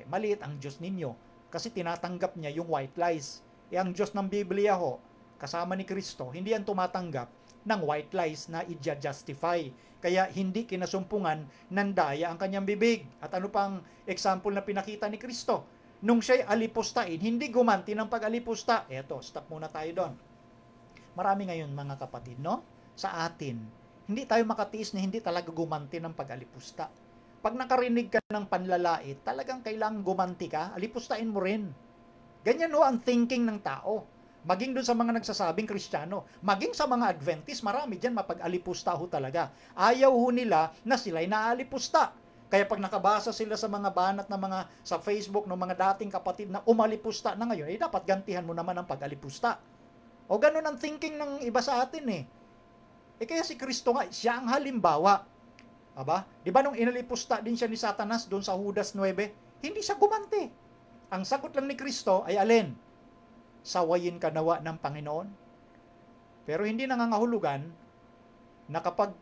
maliit ang Diyos ninyo. Kasi tinatanggap niya yung white lies. Ang Diyos ng Biblia ho, kasama ni Kristo, hindi yan tumatanggap ng white lies na i-justify. Kaya hindi kinasumpungan ng daya ang kanyang bibig. At ano pang example na pinakita ni Kristo? Nung siya'y alipustain, hindi gumanti ng pag-alipusta. Eto, stop muna tayo doon. Marami ngayon mga kapatid, no? Sa atin, hindi tayo makatiis na hindi talaga gumanti ng pag-alipusta. Pag nakarinig ka ng panlalait, talagang kailangang gumanti ka, alipustain mo rin. Ganyan ho ang thinking ng tao. Maging doon sa mga nagsasabing Kristiyano, maging sa mga Adventist, marami dyan mapag-alipusta ho talaga. Ayaw ho nila na sila'y naalipusta. Kaya pag nakabasa sila sa mga banat na mga sa Facebook ng mga dating kapatid na umalipusta na ngayon, dapat gantihan mo naman ang pag-alipusta. O ganun ang thinking ng iba sa atin eh. Kaya si Kristo nga, siya ang halimbawa. Aba? Di ba nung inalipusta din siya ni Satanas doon sa Judas 9, hindi siya gumante. Ang sagot lang ni Kristo ay alin? Sawayin ka nawa ng Panginoon. Pero hindi nangangahulugan na kapag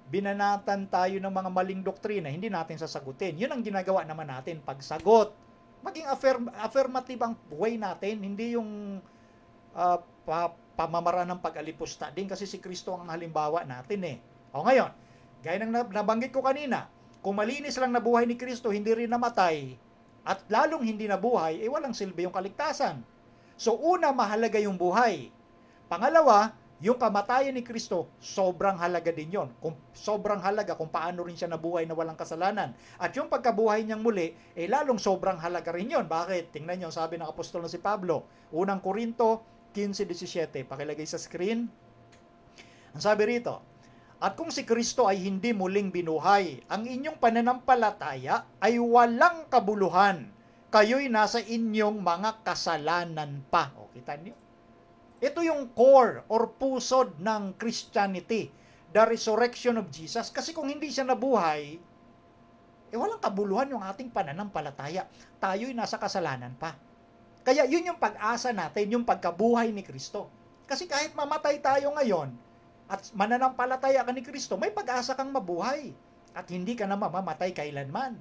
binanatan tayo ng mga maling doktrina, hindi natin sasagutin. Yun ang ginagawa naman natin, pagsagot. Maging affirmative ang way natin, hindi yung pamamaraan ng pag-alipusta din kasi si Kristo ang halimbawa natin eh. O ngayon, gaya ng nabanggit ko kanina, kung malinis lang na buhay ni Kristo, hindi rin namatay, at lalong hindi nabuhay, walang silbi yung kaligtasan. So una, mahalaga yung buhay. Pangalawa, yung kamatayan ni Kristo, sobrang halaga din yon. Sobrang halaga kung paano rin siya nabuhay na walang kasalanan. At yung pagkabuhay niyang muli, lalong sobrang halaga rin yon. Bakit? Tingnan niyo, sabi ng apostol na si Pablo, unang Korinto 15:17. Pakilagay sa screen. Ang sabi rito, at kung si Kristo ay hindi muling binuhay, ang inyong pananampalataya ay walang kabuluhan. Kayo'y nasa inyong mga kasalanan pa. O, kita niyo? Ito yung core or pusod ng Christianity, the resurrection of Jesus. Kasi kung hindi siya nabuhay, walang kabuluhan yung ating pananampalataya. Tayo'y nasa kasalanan pa. Kaya yun yung pag-asa natin, yung pagkabuhay ni Kristo. Kasi kahit mamatay tayo ngayon, at mananampalataya ka ni Kristo, may pag-asa kang mabuhay. At hindi ka na mamamatay kailanman.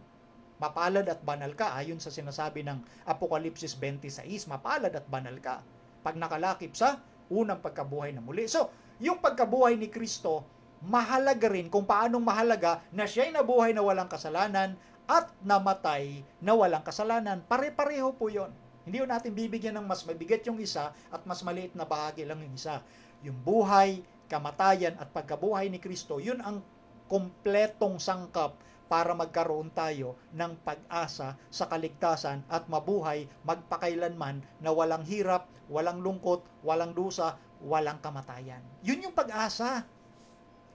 Mapalad at banal ka, ayon sa sinasabi ng Apokalipsis 26, mapalad at banal ka pag nakalakip sa unang pagkabuhay na muli. So, yung pagkabuhay ni Kristo, mahalaga rin kung paanong mahalaga na siya'y nabuhay na walang kasalanan at namatay na walang kasalanan. Pare-pareho po yon. Hindi yun natin bibigyan ng mas mabigat yung isa at mas maliit na bahagi lang yung isa. Yung buhay, kamatayan at pagkabuhay ni Kristo, yun ang kompletong sangkap para magkaroon tayo ng pag-asa sa kaligtasan at mabuhay magpakailanman na walang hirap, walang lungkot, walang dusa, walang kamatayan. Yun yung pag-asa.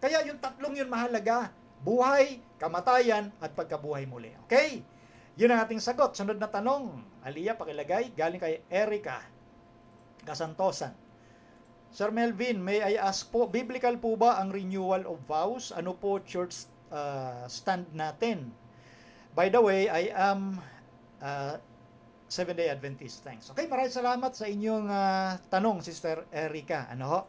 Kaya yung tatlong yun mahalaga. Buhay, kamatayan, at pagkabuhay muli. Okay? Yun ang ating sagot. Sunod na tanong. Aliyah, pakilagay. Galing kay Erica Kasantosan. Sir Melvin, may I ask po, biblical po ba ang renewal of vows? Ano po church stand natin? By the way, I am Seventh-day Adventist. Thanks. Okay, maraming salamat sa inyong tanong, Sister Erica. Ano ho?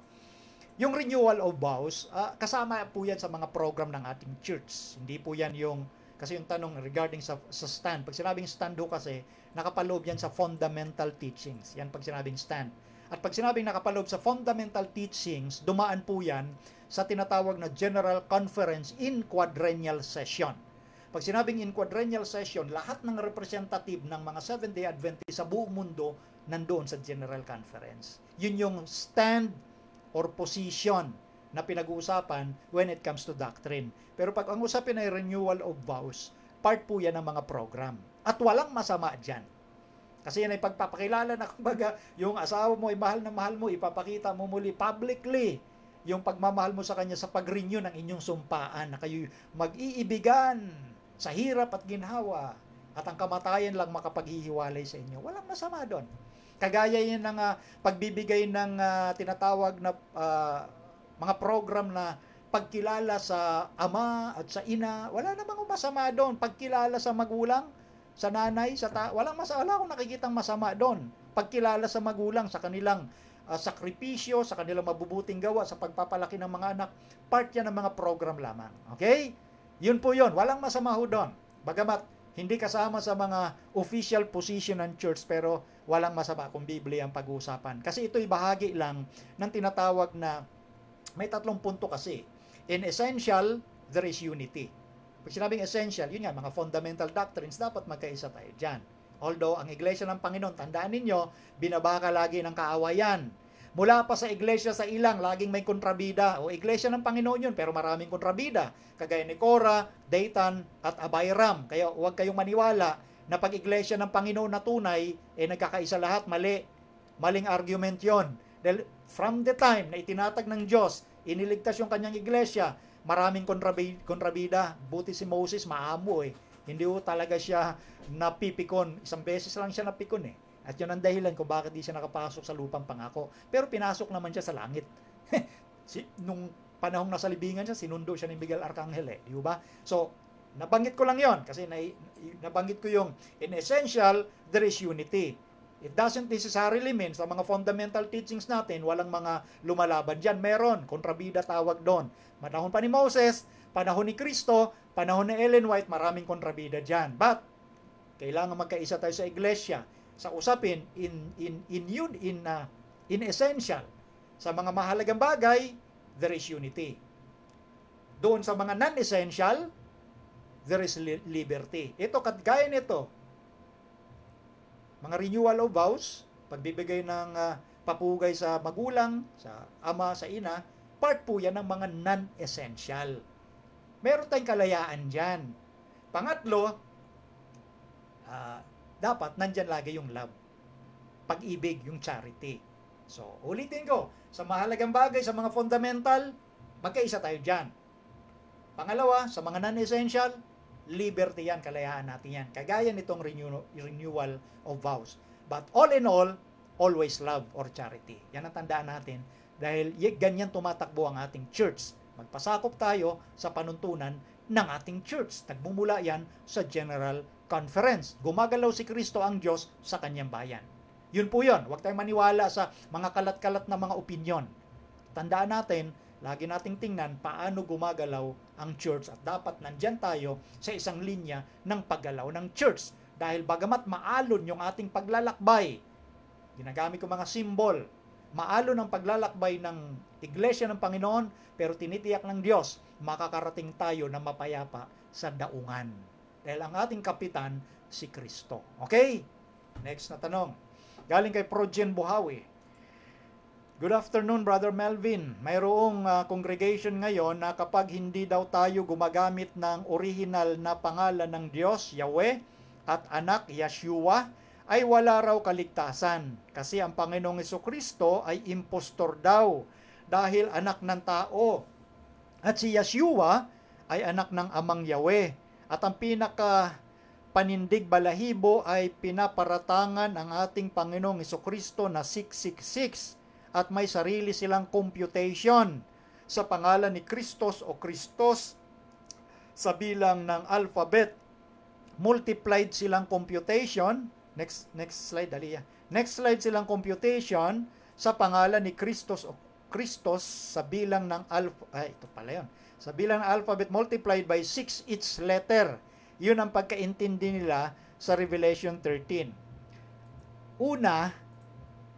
Yung renewal of vows, kasama po yan sa mga program ng ating church. Hindi po yan yung, kasi yung tanong regarding sa stand. Pag sinabing stand ho kasi, nakapaloob yan sa fundamental teachings. Yan pag sinabing stand. At pag sinabing nakapaloob sa fundamental teachings, dumaan po yan sa tinatawag na General Conference in Quadrennial Session. Pag sinabing in Quadrennial Session, lahat ng representative ng mga Seventh-day Adventist sa buong mundo nandoon sa General Conference. Yun yung stand or position na pinag-uusapan when it comes to doctrine. Pero pag ang usapin ay renewal of vows, part po yan ng mga program. At walang masama dyan. Kasi yan ay pagpapakilala na kumbaga, yung asawa mo ay mahal na mahal mo, ipapakita mo muli publicly yung pagmamahal mo sa kanya sa pag-renew ng inyong sumpaan na kayo mag-iibigan sa hirap at ginhawa at ang kamatayan lang makapaghihiwalay sa inyo. Walang masama doon. Kagaya yan ng pagbibigay ng tinatawag na mga program na pagkilala sa ama at sa ina. Wala namang masama doon. Pagkilala sa magulang, sa nanay, walang masama. Wala akong nakikitang masama doon. Pagkilala sa magulang, sa kanilang sakripisyo, sa kanilang mabubuting gawa, sa pagpapalaki ng mga anak, part yan ng mga program lamang. Okay? Yun po yun. Walang masama ho doon. Bagamat hindi kasama sa mga official position ng church, pero walang masama kung Biblia ang pag-uusapan. Kasi ito'y bahagi lang ng tinatawag na, may tatlong punto kasi. In essential, there is unity. Pag sinabing essential, yun nga, mga fundamental doctrines, dapat magkaisa tayo dyan. Although, ang Iglesia ng Panginoon, tandaan ninyo, binabaka lagi ng kaawayan. Mula pa sa iglesia sa ilang, laging may kontrabida. O iglesia ng Panginoon yun, pero maraming kontrabida. Kagaya ni Korah, Dathan, at Abiram. Kaya huwag kayong maniwala na pag iglesia ng Panginoon na tunay, nagkakaisa lahat, mali. Maling argument yon. Dahil from the time na itinatag ng Diyos, iniligtas yung kanyang iglesia, maraming kontrabida. Buti si Moses, maamo eh. Hindi ho talaga siya napipikon. Isang beses lang siya napikon eh. At yun ang dahilan kung bakit di siya nakapasok sa lupang pangako. Pero pinasok naman siya sa langit. Nung panahong nasa libingan siya, sinundo siya ni Miguel Arcangel eh. Di ba? So, nabanggit ko lang yon kasi nabanggit ko yung in essential, there is unity. It doesn't necessarily mean sa mga fundamental teachings natin, walang mga lumalaban dyan. Meron, kontrabida tawag doon. Panahon pa ni Moses, panahon ni Kristo, panahon ni Ellen White, maraming kontrabida dyan. But, kailangan magkaisa tayo sa iglesia sa usapin in essential. Sa mga mahalagang bagay, there is unity. Doon sa mga non-essential, there is liberty. Ito, kagaya nito, mga renewal of vows, pagbibigay ng papugay sa magulang, sa ama, sa ina, part po yan ng mga non-essential. Meron tayong kalayaan dyan. Pangatlo, dapat nandyan lagi yung love. Pag-ibig, yung charity. So, ulitin ko, sa mahalagang bagay, sa mga fundamental, magkaisa tayo dyan. Pangalawa, sa mga non-essential, liberty yan, kalayaan natin yan. Kagaya nitong renewal of vows. But all in all, always love or charity. Yan ang tandaan natin dahil ganyan tumatakbo ang ating church. Magpasakop tayo sa panuntunan ng ating church. Nagmumula yan sa General Conference. Gumagalaw si Kristo ang Diyos sa kanyang bayan. Yun po yun. Huwag tayong maniwala sa mga kalat-kalat na mga opinyon. Tandaan natin, lagi nating tingnan paano gumagalaw ang church at dapat nandyan tayo sa isang linya ng paggalaw ng church. Dahil bagamat maalon yung ating paglalakbay, ginagamit ko mga symbol, maalon ang paglalakbay ng Iglesia ng Panginoon, pero tinitiyak ng Diyos, makakarating tayo na mapayapa sa daungan. Dahil ang ating kapitan, si Kristo. Okay? Next na tanong. Galing kay Projen Buhawi. Good afternoon, Brother Melvin. Mayroong congregation ngayon na kapag hindi daw tayo gumagamit ng original na pangalan ng Diyos, Yahweh, at anak, Yeshua, ay wala raw kaligtasan. Kasi ang Panginoong Jesucristo ay impostor daw dahil anak ng tao. At si Yeshua ay anak ng amang Yahweh. At ang pinaka panindig balahibo ay pinaparatangan ang ating Panginoong Jesucristo na 666. At may sarili silang computation sa pangalan ni Christos o Christos sa bilang ng alphabet. Multiplied silang computation. Next slide, Dalia. Next slide silang computation sa pangalan ni Christos o Christos sa bilang ng ito pala yun. Sa bilang ng alphabet multiplied by 6 each letter. Yun ang pagkaintindi nila sa Revelation 13.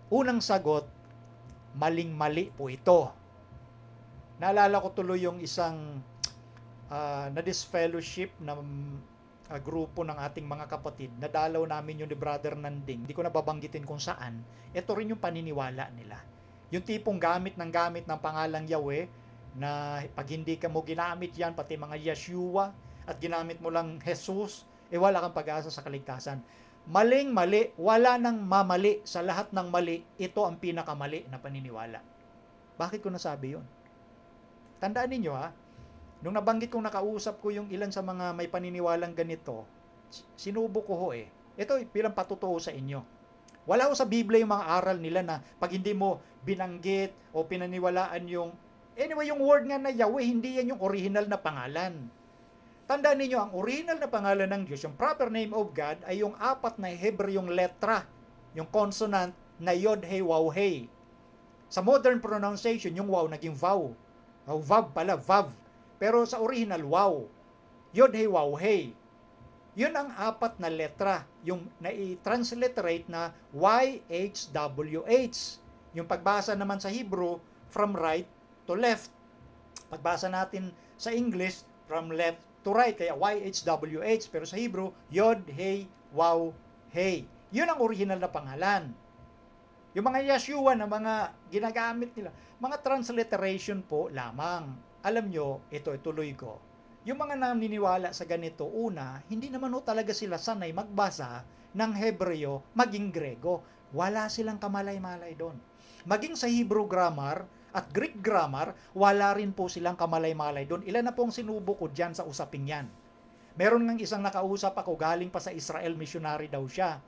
Unang sagot, maling-mali po ito. Naalala ko tuloy yung isang na disfellowship na grupo ng ating mga kapatid. Nadalaw namin yung ni Brother Nanding. Hindi ko nababanggitin kung saan. Ito rin yung paniniwala nila. Yung tipong gamit ng pangalang Yahweh na pag hindi ka mo ginamit yan, pati mga Yeshua, at ginamit mo lang Jesus, wala kang pag-asa sa kaligtasan. Maling-mali, wala nang mamali. Sa lahat ng mali, ito ang pinakamali na paniniwala. Bakit ko nasabi yun? Tandaan ninyo nung nabanggit kong nakausap ko yung ilan sa mga may paniniwalang ganito, sinubok ko Ito bilang patutuo sa inyo. Wala ho sa Biblia yung mga aral nila na pag hindi mo binanggit o pinaniwalaan yung word nga na Yahweh, hindi yan yung original na pangalan. Tandaan ninyo, ang original na pangalan ng Diyos, yung proper name of God, ay yung 4 na Hebrew letra, yung consonant na Yod, He, Waw, He. Sa modern pronunciation, yung Waw naging Vaw. Vav pala, Vav. Pero sa original, Waw. Yod, He, Waw, He. Yun ang 4 na letra, yung na-transliterate na YHWH. Yung pagbasa naman sa Hebrew, from right to left. Pagbasa natin sa English, from left to right, kaya YHWH, pero sa Hebrew, Yod, He, Waw, He. Yun ang original na pangalan. Yung mga Yeshua na mga ginagamit nila, mga transliteration po lamang. Alam nyo, ito ituloy ko. Yung mga naniniwala sa ganito, una, hindi naman ho talaga sila sanay magbasa ng Hebreo maging Grego. Wala silang kamalay-malay doon. Maging sa Hebrew grammar at Greek grammar, wala rin po silang kamalay-malay doon. Ilan na pong sinubo ko dyan sa usaping yan. Meron ngang isang nakausap ako, galing pa sa Israel, missionary daw siya.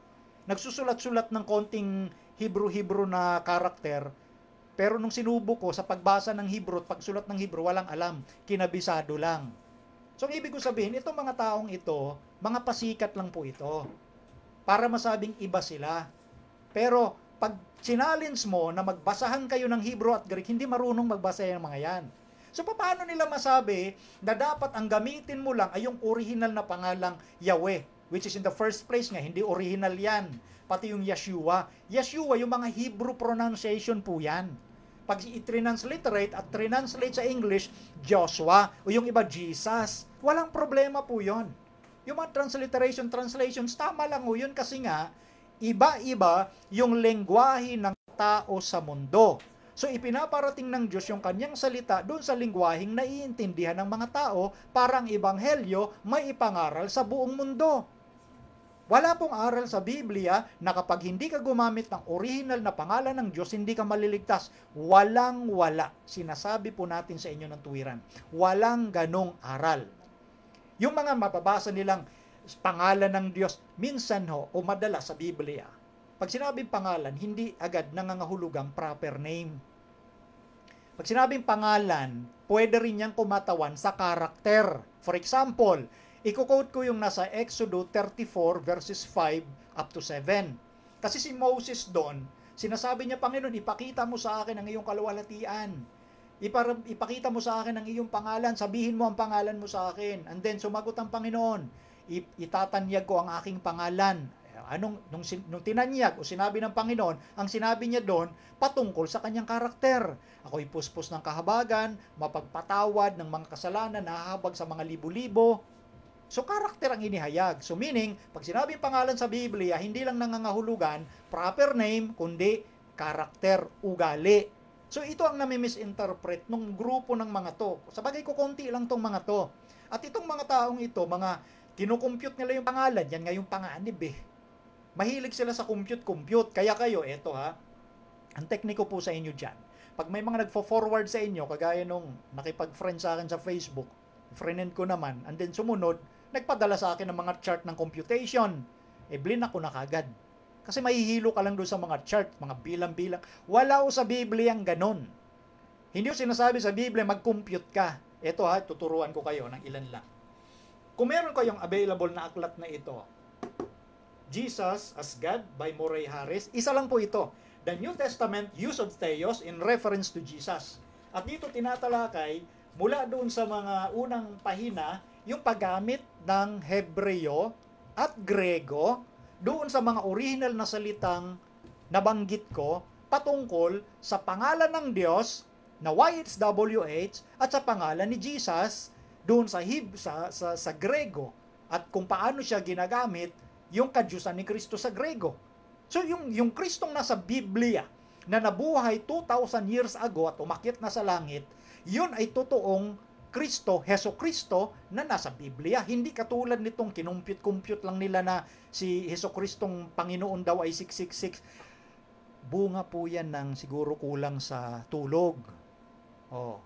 Nagsusulat-sulat ng konting Hebrew na karakter, pero nung sinubo ko sa pagbasa ng Hebrew at pagsulat ng Hebrew, walang alam, kinabisado lang. So, ang ibig ko sabihin, itong mga taong ito, mga pasikat lang po ito. Para masabing iba sila. Pero, pag sinalins mo na magbasahan kayo ng Hebrew at Greek, hindi marunong magbasa yung mga yan. So, paano nila masabi na dapat ang gamitin mo lang ay yung original na pangalang Yahweh, which is in the first place nga, hindi original yan. Pati yung Yeshua. Yeshua, yung mga Hebrew pronunciation po yan. Pag i-transliterate at translate sa English, Joshua, o yung iba, Jesus. Walang problema po yon. Yung mga translations, tama lang po yun kasi nga, iba-iba yung lengguwahe ng tao sa mundo. So, ipinaparating ng Diyos yung kanyang salita doon sa lengguwaheng naiintindihan ng mga tao para ang ebanghelyo may ipangaral sa buong mundo. Wala pong aral sa Biblia na kapag hindi ka gumamit ng original na pangalan ng Diyos, hindi ka maliligtas. Walang-wala. Sinasabi po natin sa inyo ng tuwiran. Walang ganong aral. Yung mga mababasa nilang pangalan ng Diyos, minsan ho, o madalas sa Biblia, pag sinabing pangalan, hindi agad nangangahulugang proper name. Pag sinabing pangalan, pwede rin niyang kumatawan sa karakter. For example, i-quote ko yung nasa Exodus 34 verses 5 up to 7. Kasi si Moses doon, sinasabi niya, Panginoon, ipakita mo sa akin ang iyong kaluwalhatian. Ipakita mo sa akin ang iyong pangalan, sabihin mo ang pangalan mo sa akin. And then sumagot ang Panginoon, itatanyag ko ang aking pangalan. Nung tinanyag o sinabi ng Panginoon, ang sinabi niya doon, patungkol sa kanyang karakter. Ako'y puspos ng kahabagan, mapagpatawad ng mga kasalanan, nahahabag sa mga libo-libo. So, karakter ang inihayag. So, meaning, pag sinabing pangalan sa Biblia, hindi lang nangangahulugan, proper name, kundi karakter, ugali. So, ito ang nami-misinterpret ng grupo ng mga to. Sabagay ko, konti lang tong mga to. At itong mga taong ito, mga kinukompute nila yung pangalan, yan nga yung panganib eh. Mahilig sila sa compute. Kaya kayo, eto ha, ang tekniko po sa inyo dyan. Pag may mga nagfo-forward sa inyo, kagaya nung nakipag-friend sa akin sa Facebook, friend ko naman, and then sumunod, nagpadala sa akin ng mga chart ng computation. Blinak ko na kagad. Kasi mahihilo ka lang doon sa mga chart, mga bilang-bilang. Wala o sa Biblia ang ganon. Hindi o sinasabi sa Biblia, mag-compute ka. Ito ha, tuturuan ko kayo ng ilan lang. Kung meron kayong available na aklat na ito, Jesus as God by Murray Harris, isa lang po ito. The New Testament Use of Theos in reference to Jesus. At dito tinatalakay, mula doon sa mga unang pahina, yung paggamit ng Hebreo at Grego doon sa mga original na salitang nabanggit ko patungkol sa pangalan ng Diyos na YHWH at sa pangalan ni Jesus doon sa Grego at kung paano siya ginagamit yung kadyusan ni Kristo sa Grego. So yung Kristong nasa Biblia na nabuhay 2,000 years ago at umakyat na sa langit, yun ay totoong Kristo, Heso Kristo na nasa Biblia. Hindi katulad nitong kinumpute-compute lang nila na si Heso Kristong Panginoon daw ay 666. Bunga po yan ng siguro kulang sa tulog. Oh.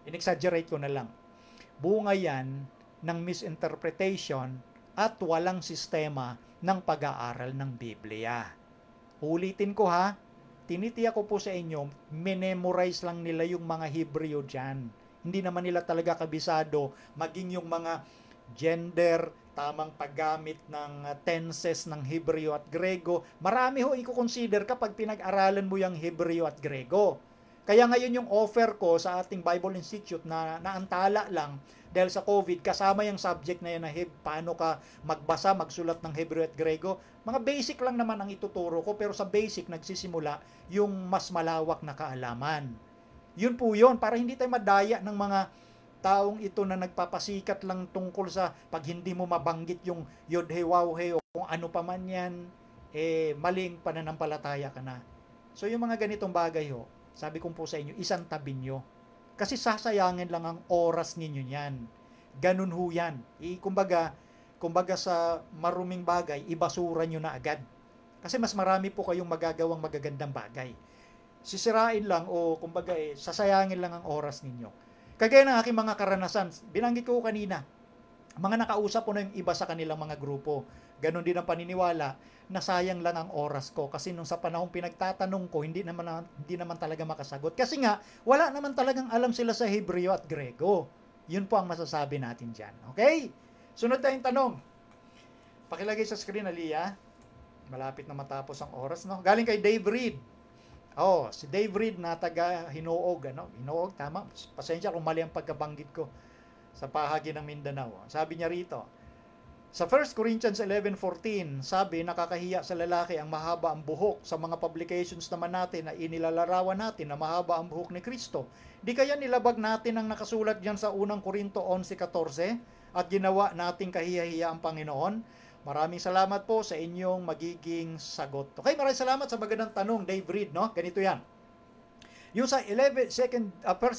In-exaggerate ko na lang. Bunga yan ng misinterpretation at walang sistema ng pag-aaral ng Biblia. Ulitin ko ha, tinitiyak ko po sa inyo, memorize lang nila yung mga Hebreo dyan. Hindi naman nila talaga kabisado maging yung mga gender, tamang paggamit ng tenses ng Hebreo at Grego. Marami ho i-consider kapag pinag-aralan mo yung Hebreo at Grego. Kaya ngayon yung offer ko sa ating Bible Institute na naantala lang dahil sa COVID, kasama yung subject na yun na paano ka magbasa, magsulat ng Hebreo at Grego. Mga basic lang naman ang ituturo ko, pero sa basic nagsisimula yung mas malawak na kaalaman. Yun po yun, para hindi tayo madaya ng mga taong ito na nagpapasikat lang tungkol sa pag hindi mo mabanggit yung Yod-He, Waw-He o kung ano pa man yan, maling pananampalataya ka na. So yung mga ganitong bagay ho, sabi ko po sa inyo, isang tabi nyo. Kasi sasayangin lang ang oras ninyo niyan. Ganun ho yan. Kumbaga sa maruming bagay, ibasura nyo na agad. Kasi mas marami po kayong magagawang magagandang bagay. Sisirain lang o sasayangin lang ang oras ninyo. Kagaya ng aking mga karanasan, binanggit ko kanina, mga nakausap ko na yung iba sa kanilang mga grupo. Ganon din ang paniniwala na sayang lang ang oras ko kasi nung sa panahong pinagtatanong ko, hindi naman talaga makasagot. Kasi nga, wala naman talagang alam sila sa Hebreo at Grego. Yun po ang masasabi natin dyan. Okay? Sunod tayong tanong. Pakilagay sa screen, Aliyah. Malapit na matapos ang oras, no? Galing kay Dave Reed. Si Dave Reed na taga Hinoog, Hinoog, tama. Pasensya kung mali ang pagkabanggit ko sa bahagi ng Mindanao. Sabi niya rito, sa 1 Corinthians 11:14, sabi, nakakahiya sa lalaki ang mahaba ang buhok. Sa mga publications naman natin na inilalarawan natin na mahaba ang buhok ni Kristo. Di kaya nilabag natin ang nakasulat diyan sa unang Korinto 11:14 at ginawa nating kahiya-hiya ang Panginoon? Maraming salamat po sa inyong magiging sagot. Okay, maraming salamat sa magandang tanong, Dave Reed, no? Ganito yan. Yung sa 1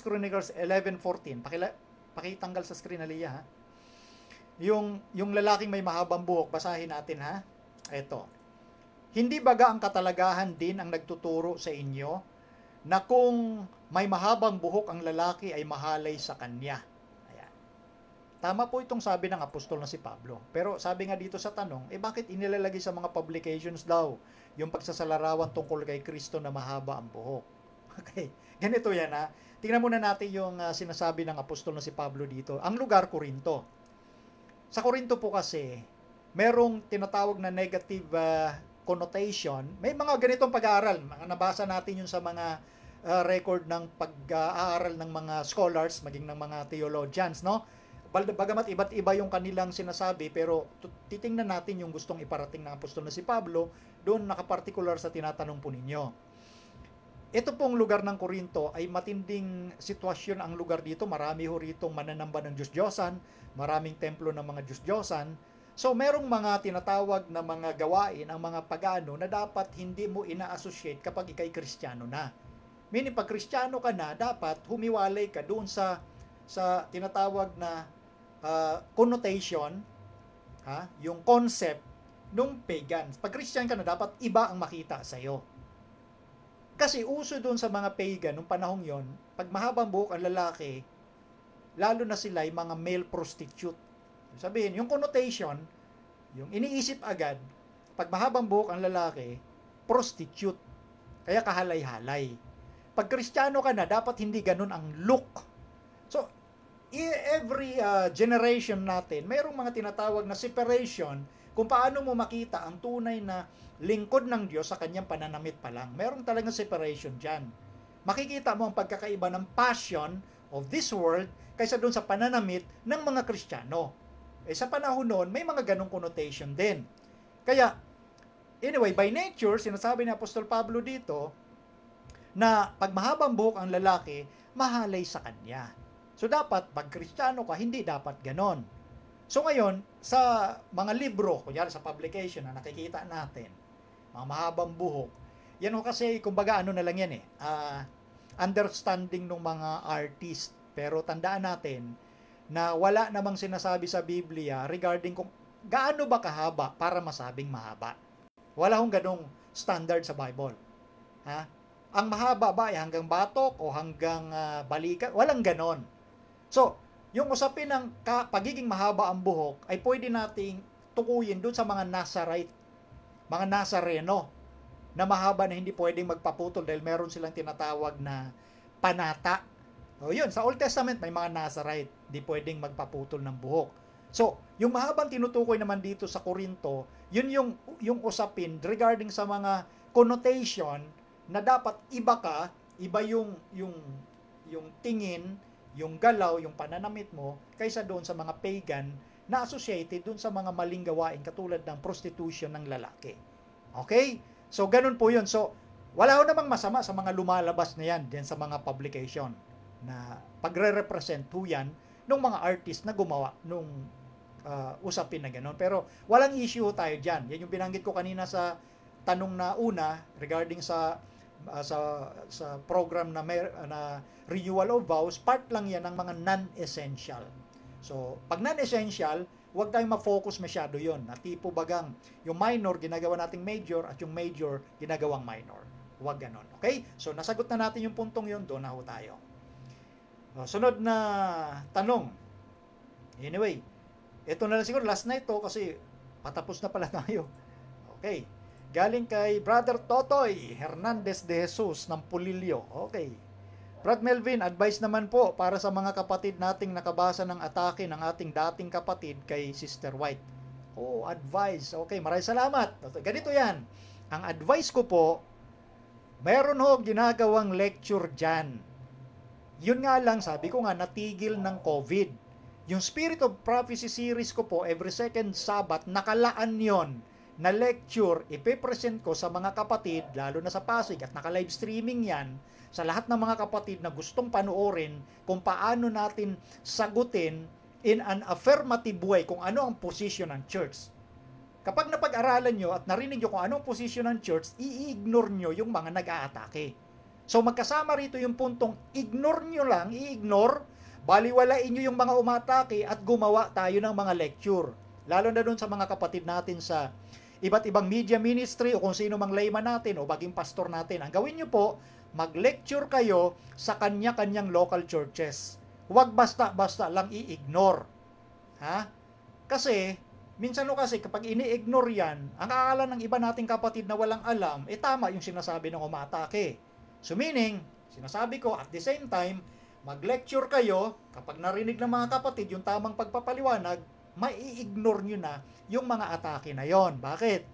Chronicles 11:14, pakitanggal sa screen, Aliyah, ha? Yung lalaking may mahabang buhok, basahin natin, ha? Ito. Hindi baga ang katalagahan din ang nagtuturo sa inyo na kung may mahabang buhok ang lalaki ay mahalay sa kanya? Ayan. Tama po itong sabi ng apostol na si Pablo. Pero sabi nga dito sa tanong, bakit inilalagay sa mga publications daw yung pagsasalarawan tungkol kay Kristo na mahaba ang buhok? Okay. Ganito yan, ha? Tingnan muna natin yung sinasabi ng apostol na si Pablo dito. Ang lugar, Korinto. Sa Korinto po kasi, merong tinatawag na negative connotation. May mga ganitong pag-aaral. Nabasa natin yun sa mga record ng pag-aaral ng mga scholars, maging ng mga theologians, no? Bagamat iba't iba yung kanilang sinasabi, pero titingnan natin yung gustong iparating ng apostol na si Pablo, doon nakapartikular sa tinatanong po ninyo. Ito pong lugar ng Korinto ay matinding sitwasyon ang lugar dito. Marami ho ritong mananamba ng Diyos-Diyosan, maraming templo ng mga Diyos-Diyosan. So, merong mga tinatawag na mga gawain, ang mga pagano na dapat hindi mo ina-associate kapag ikay Kristiyano na. Meaning, pag Kristiyano ka na, dapat humiwalay ka doon sa tinatawag na connotation, yung concept ng pagan. Pag Christian ka na, dapat iba ang makita sa'yo. Kasi uso doon sa mga pagan, nung panahong yon, pag mahabang buhok ang lalaki, lalo na sila ay mga male prostitute. Sabihin, yung connotation, yung iniisip agad, pag mahabang buhok ang lalaki, prostitute. Kaya kahalay-halay. Pag Kristiyano ka na, dapat hindi ganun ang look. So, every generation natin, mayroong mga tinatawag na separation kung paano mo makita ang tunay na lingkod ng Diyos sa kanyang pananamit pa lang. Meron talagang separation dyan. Makikita mo ang pagkakaiba ng passion of this world kaysa doon sa pananamit ng mga Kristiyano. Sa panahon noon, may mga ganong connotation din. Kaya, anyway, by nature, sinasabi ni Apostol Pablo dito, na pag mahabang buhok ang lalaki, mahalay sa kanya. So, dapat, pag Kristiyano ka, hindi dapat ganon. So, ngayon, sa mga libro, kunyari sa publication na nakikita natin, mga mahabang buhok, yan o kasi, kumbaga, ano na lang yan understanding ng mga artist. Pero tandaan natin na wala namang sinasabi sa Biblia regarding kung gaano ba kahaba para masabing mahaba. Wala hong ganong standard sa Bible. Ang mahaba ba ay hanggang batok o hanggang balikat? Walang ganon. So, yung usapin ng pagiging mahaba ang buhok ay pwede nating tukuyin doon sa mga Nazarite, mga Nazareno, na mahaba na hindi pwedeng magpaputol dahil meron silang tinatawag na panata. O yun, sa Old Testament may mga Nazarite, hindi pwedeng magpaputol ng buhok. So, yung mahabang tinutukoy naman dito sa Korinto, yun yung usapin regarding sa mga connotation na dapat iba ka, iba yung tingin, yung galaw, yung pananamit mo, kaysa doon sa mga pagan na associated doon sa mga maling gawain katulad ng prostitution ng lalaki. Okay? So, ganun po yun. So, wala ho namang masama sa mga lumalabas na yan din sa mga publication na pagre-represent ho yan ng mga artist na gumawa nung usapin na ganun. Pero, walang issue tayo dyan. Yan yung binanggit ko kanina sa tanong na una regarding sa sa program na renewal of vows, part lang yan ng mga non-essential. So, pag non-essential, huwag tayong ma-focus masyado yon. Na tipo bagang yung minor ginagawa nating major at yung major ginagawang minor. Huwag ganon. Okay? So, nasagot na natin yung puntong yon, doon na ho tayo. Sunod na tanong. Anyway, ito na lang siguro, last na ito kasi patapos na pala tayo. Okay. Galing kay Brother Totoy Hernandez de Jesus ng Pulilio. Okay. Brad Melvin, advice naman po para sa mga kapatid nating nakabasa ng atake ng ating dating kapatid kay Sister White. Oh, advice. Okay, maraming salamat. Ganito yan. Ang advice ko po, meron ho ginagawang lecture dyan. Yun nga lang, sabi ko nga, natigil ng COVID. Yung Spirit of Prophecy series ko po, every second Sabbath, nakalaan yon na lecture, ipipresent ko sa mga kapatid, lalo na sa Pasig, at naka-live streaming yan, sa lahat ng mga kapatid na gustong panoorin kung paano natin sagutin in an affirmative way kung ano ang position ng church. Kapag napag-aralan nyo at narinig nyo kung ano ang position ng church, i-ignore nyo yung mga nag-aatake. So magkasama rito yung puntong ignore nyo lang, i-ignore, baliwalain nyo yung mga umatake at gumawa tayo ng mga lecture. Lalo na doon sa mga kapatid natin sa iba't ibang media ministry o kung sino mang layman natin o baging pastor natin. Ang gawin nyo po, mag-lecture kayo sa kanya-kanyang local churches. Huwag basta-basta lang i-ignore. Ha? Kasi, minsan kasi kapag ini-ignore yan, ang akala ng iba nating kapatid na walang alam, tama yung sinasabi ng umatake. So meaning, sinasabi ko, at the same time, mag-lecture kayo, kapag narinig ng mga kapatid yung tamang pagpapaliwanag, mai-ignore nyo na yung mga atake na yon. Bakit?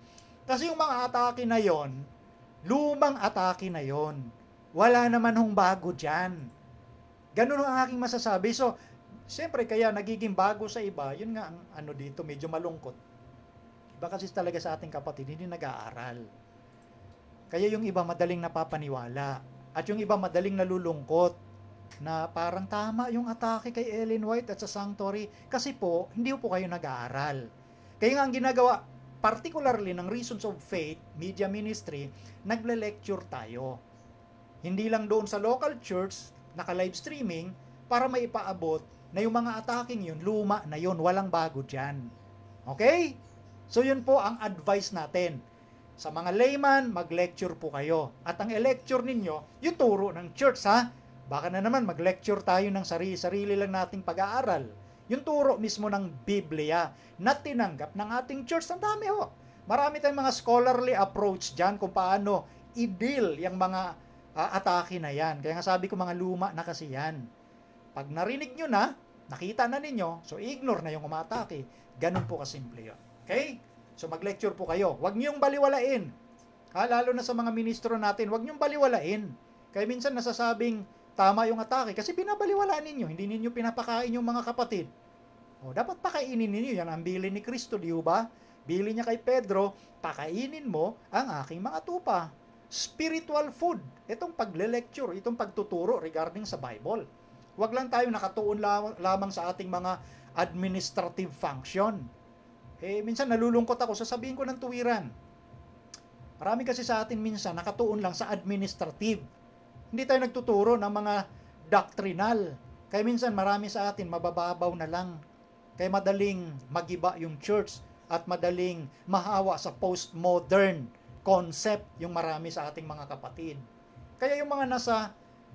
Kasi yung mga atake na yon, lumang atake na yon. Wala naman hong bago dyan. Ganun ang aking masasabi. So, siyempre kaya nagiging bago sa iba, yun nga ang ano dito, medyo malungkot. Iba kasi talaga sa ating kapatid, hindi nag-aaral. Kaya yung iba madaling napapaniwala. At yung iba madaling nalulungkot na parang tama yung atake kay Ellen White at sa Sanctuary kasi po, hindi po kayo nag-aaral. Kaya nga ang ginagawa, particularly ng Reasons of Faith, Media Ministry, nagle-lecture tayo. Hindi lang doon sa local church, naka-live streaming, para maipaabot na yung mga attacking yun, luma na yun, walang bago dyan. Okay? So yun po ang advice natin. Sa mga layman, mag-lecture po kayo. At ang e-lecture ninyo, yung turo ng church, ha? Baka na naman mag-lecture tayo ng sarili lang nating pag-aaral. Yung turo mismo ng Biblia na tinanggap ng ating church. Ang dami ho. Marami tayong mga scholarly approach dyan kung paano i-deal yung mga atake na yan. Kaya nga sabi ko mga luma na kasi yan. Pag narinig nyo na, nakita na ninyo, so ignore na yung umatake. Ganun po kasimple yun. Okay? So mag-lecture po kayo. Huwag nyo yung baliwalain. Lalo na sa mga ministro natin, huwag nyo yung baliwalain. Kaya minsan nasasabing tama yung atake kasi binabaliwalaan ninyo. Hindi ninyo pinapakain yung mga kapatid. O, dapat pakainin ninyo. Yan ang bili ni Kristo, di ba? Bili niya kay Pedro, pakainin mo ang aking mga tupa. Spiritual food. Itong pagle-lecture, itong pagtuturo regarding sa Bible. Huwag lang tayo nakatuon lamang sa ating mga administrative function. Minsan nalulungkot ako, sasabihin ko ng tuwiran. Marami kasi sa atin minsan nakatuon lang sa administrative. Hindi tayo nagtuturo ng mga doctrinal. Kaya minsan marami sa atin mabababaw na lang. Kaya madaling magiba yung church at madaling mahawa sa postmodern concept yung marami sa ating mga kapatid. Kaya yung mga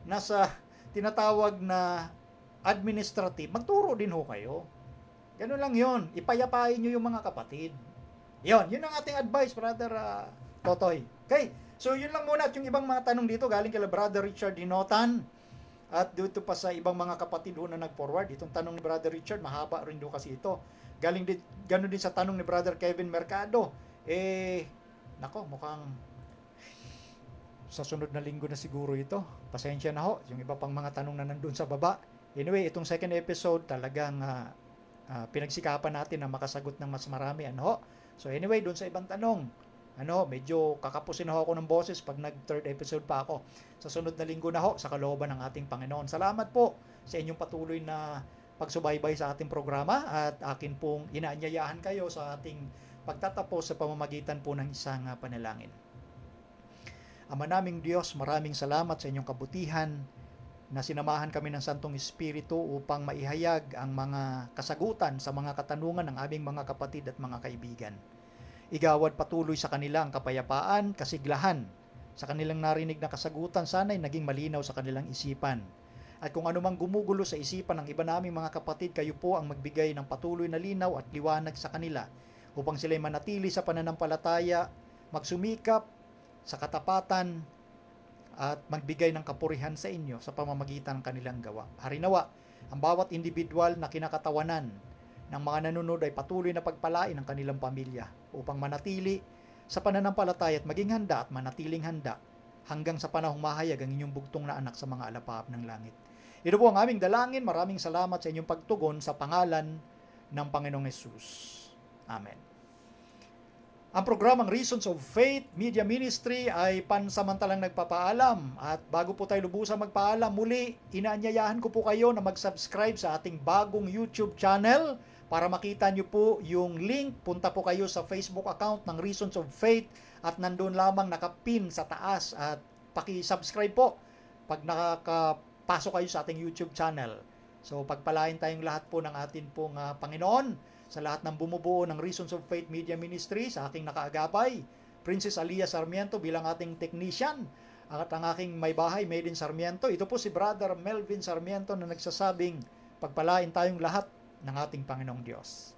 nasa tinatawag na administrative, magturo din ho kayo. Ganun lang yun. Ipayapain nyo yung mga kapatid. Yun ang ating advice, Brother Totoy. Okay, so yun lang muna. At yung ibang mga tanong dito, galing kay Brother Richard Dinotan. At dito pa sa ibang mga kapatid na nag-forward. Itong tanong ni Brother Richard, mahaba rin doon kasi ito. Ganun din sa tanong ni Brother Kevin Mercado. Nako, mukhang sa sunod na linggo na siguro ito. Pasensya na ho, yung iba pang mga tanong na nandun sa baba. Anyway, itong second episode talagang pinagsikapan natin na makasagot ng mas marami. So anyway, dun sa ibang tanong, medyo kakapusin ho ako ng boses pag nag-third episode pa ako. Sa sunod na linggo na ho, sa kalooban ng ating Panginoon. Salamat po sa inyong patuloy na pagsubaybay sa ating programa at akin pong inaanyayahan kayo sa ating pagtatapos sa pamamagitan po ng isang panalangin. Ama naming Diyos, maraming salamat sa inyong kabutihan na sinamahan kami ng Santong Espiritu upang maihayag ang mga kasagutan sa mga katanungan ng aming mga kapatid at mga kaibigan. Igawad patuloy sa kanila ang kapayapaan, kasiglahan, sa kanilang narinig na kasagutan, sana'y naging malinaw sa kanilang isipan. At kung anumang gumugulo sa isipan ng iba naming mga kapatid, kayo po ang magbigay ng patuloy na linaw at liwanag sa kanila upang sila'y manatili sa pananampalataya, magsumikap sa katapatan, at magbigay ng kapurihan sa inyo sa pamamagitan ng kanilang gawa. Harinawa, ang bawat individual na kinakatawanan ng mga nanonood ay patuloy na pagpalain ng kanilang pamilya upang manatili sa pananampalataya at maging handa at manatiling handa hanggang sa panahong mahayag ang inyong bugtong na anak sa mga alapahap ng langit. Ito po ang aming dalangin. Maraming salamat sa inyong pagtugon sa pangalan ng Panginoong Hesus. Amen. Ang programang Reasons of Faith Media Ministry ay pansamantalang nagpapaalam. At bago po tayo lubusang magpaalam, muli inaanyayahan ko po kayo na mag-subscribe sa ating bagong YouTube channel para makita nyo po yung link. Punta po kayo sa Facebook account ng Reasons of Faith at nandun lamang nakapin sa taas at paki-subscribe po pag nakakapasok kayo sa ating YouTube channel. So pagpalain tayong lahat po ng atin pong Panginoon, sa lahat ng bumubuo ng Reasons of Faith Media Ministry, sa aking nakaagapay, Princess Alia Sarmiento bilang ating technician, at ang aking may bahay, Made in Sarmiento. Ito po si Brother Melvin Sarmiento na nagsasabing, pagpalain tayong lahat ng ating Panginoong Diyos.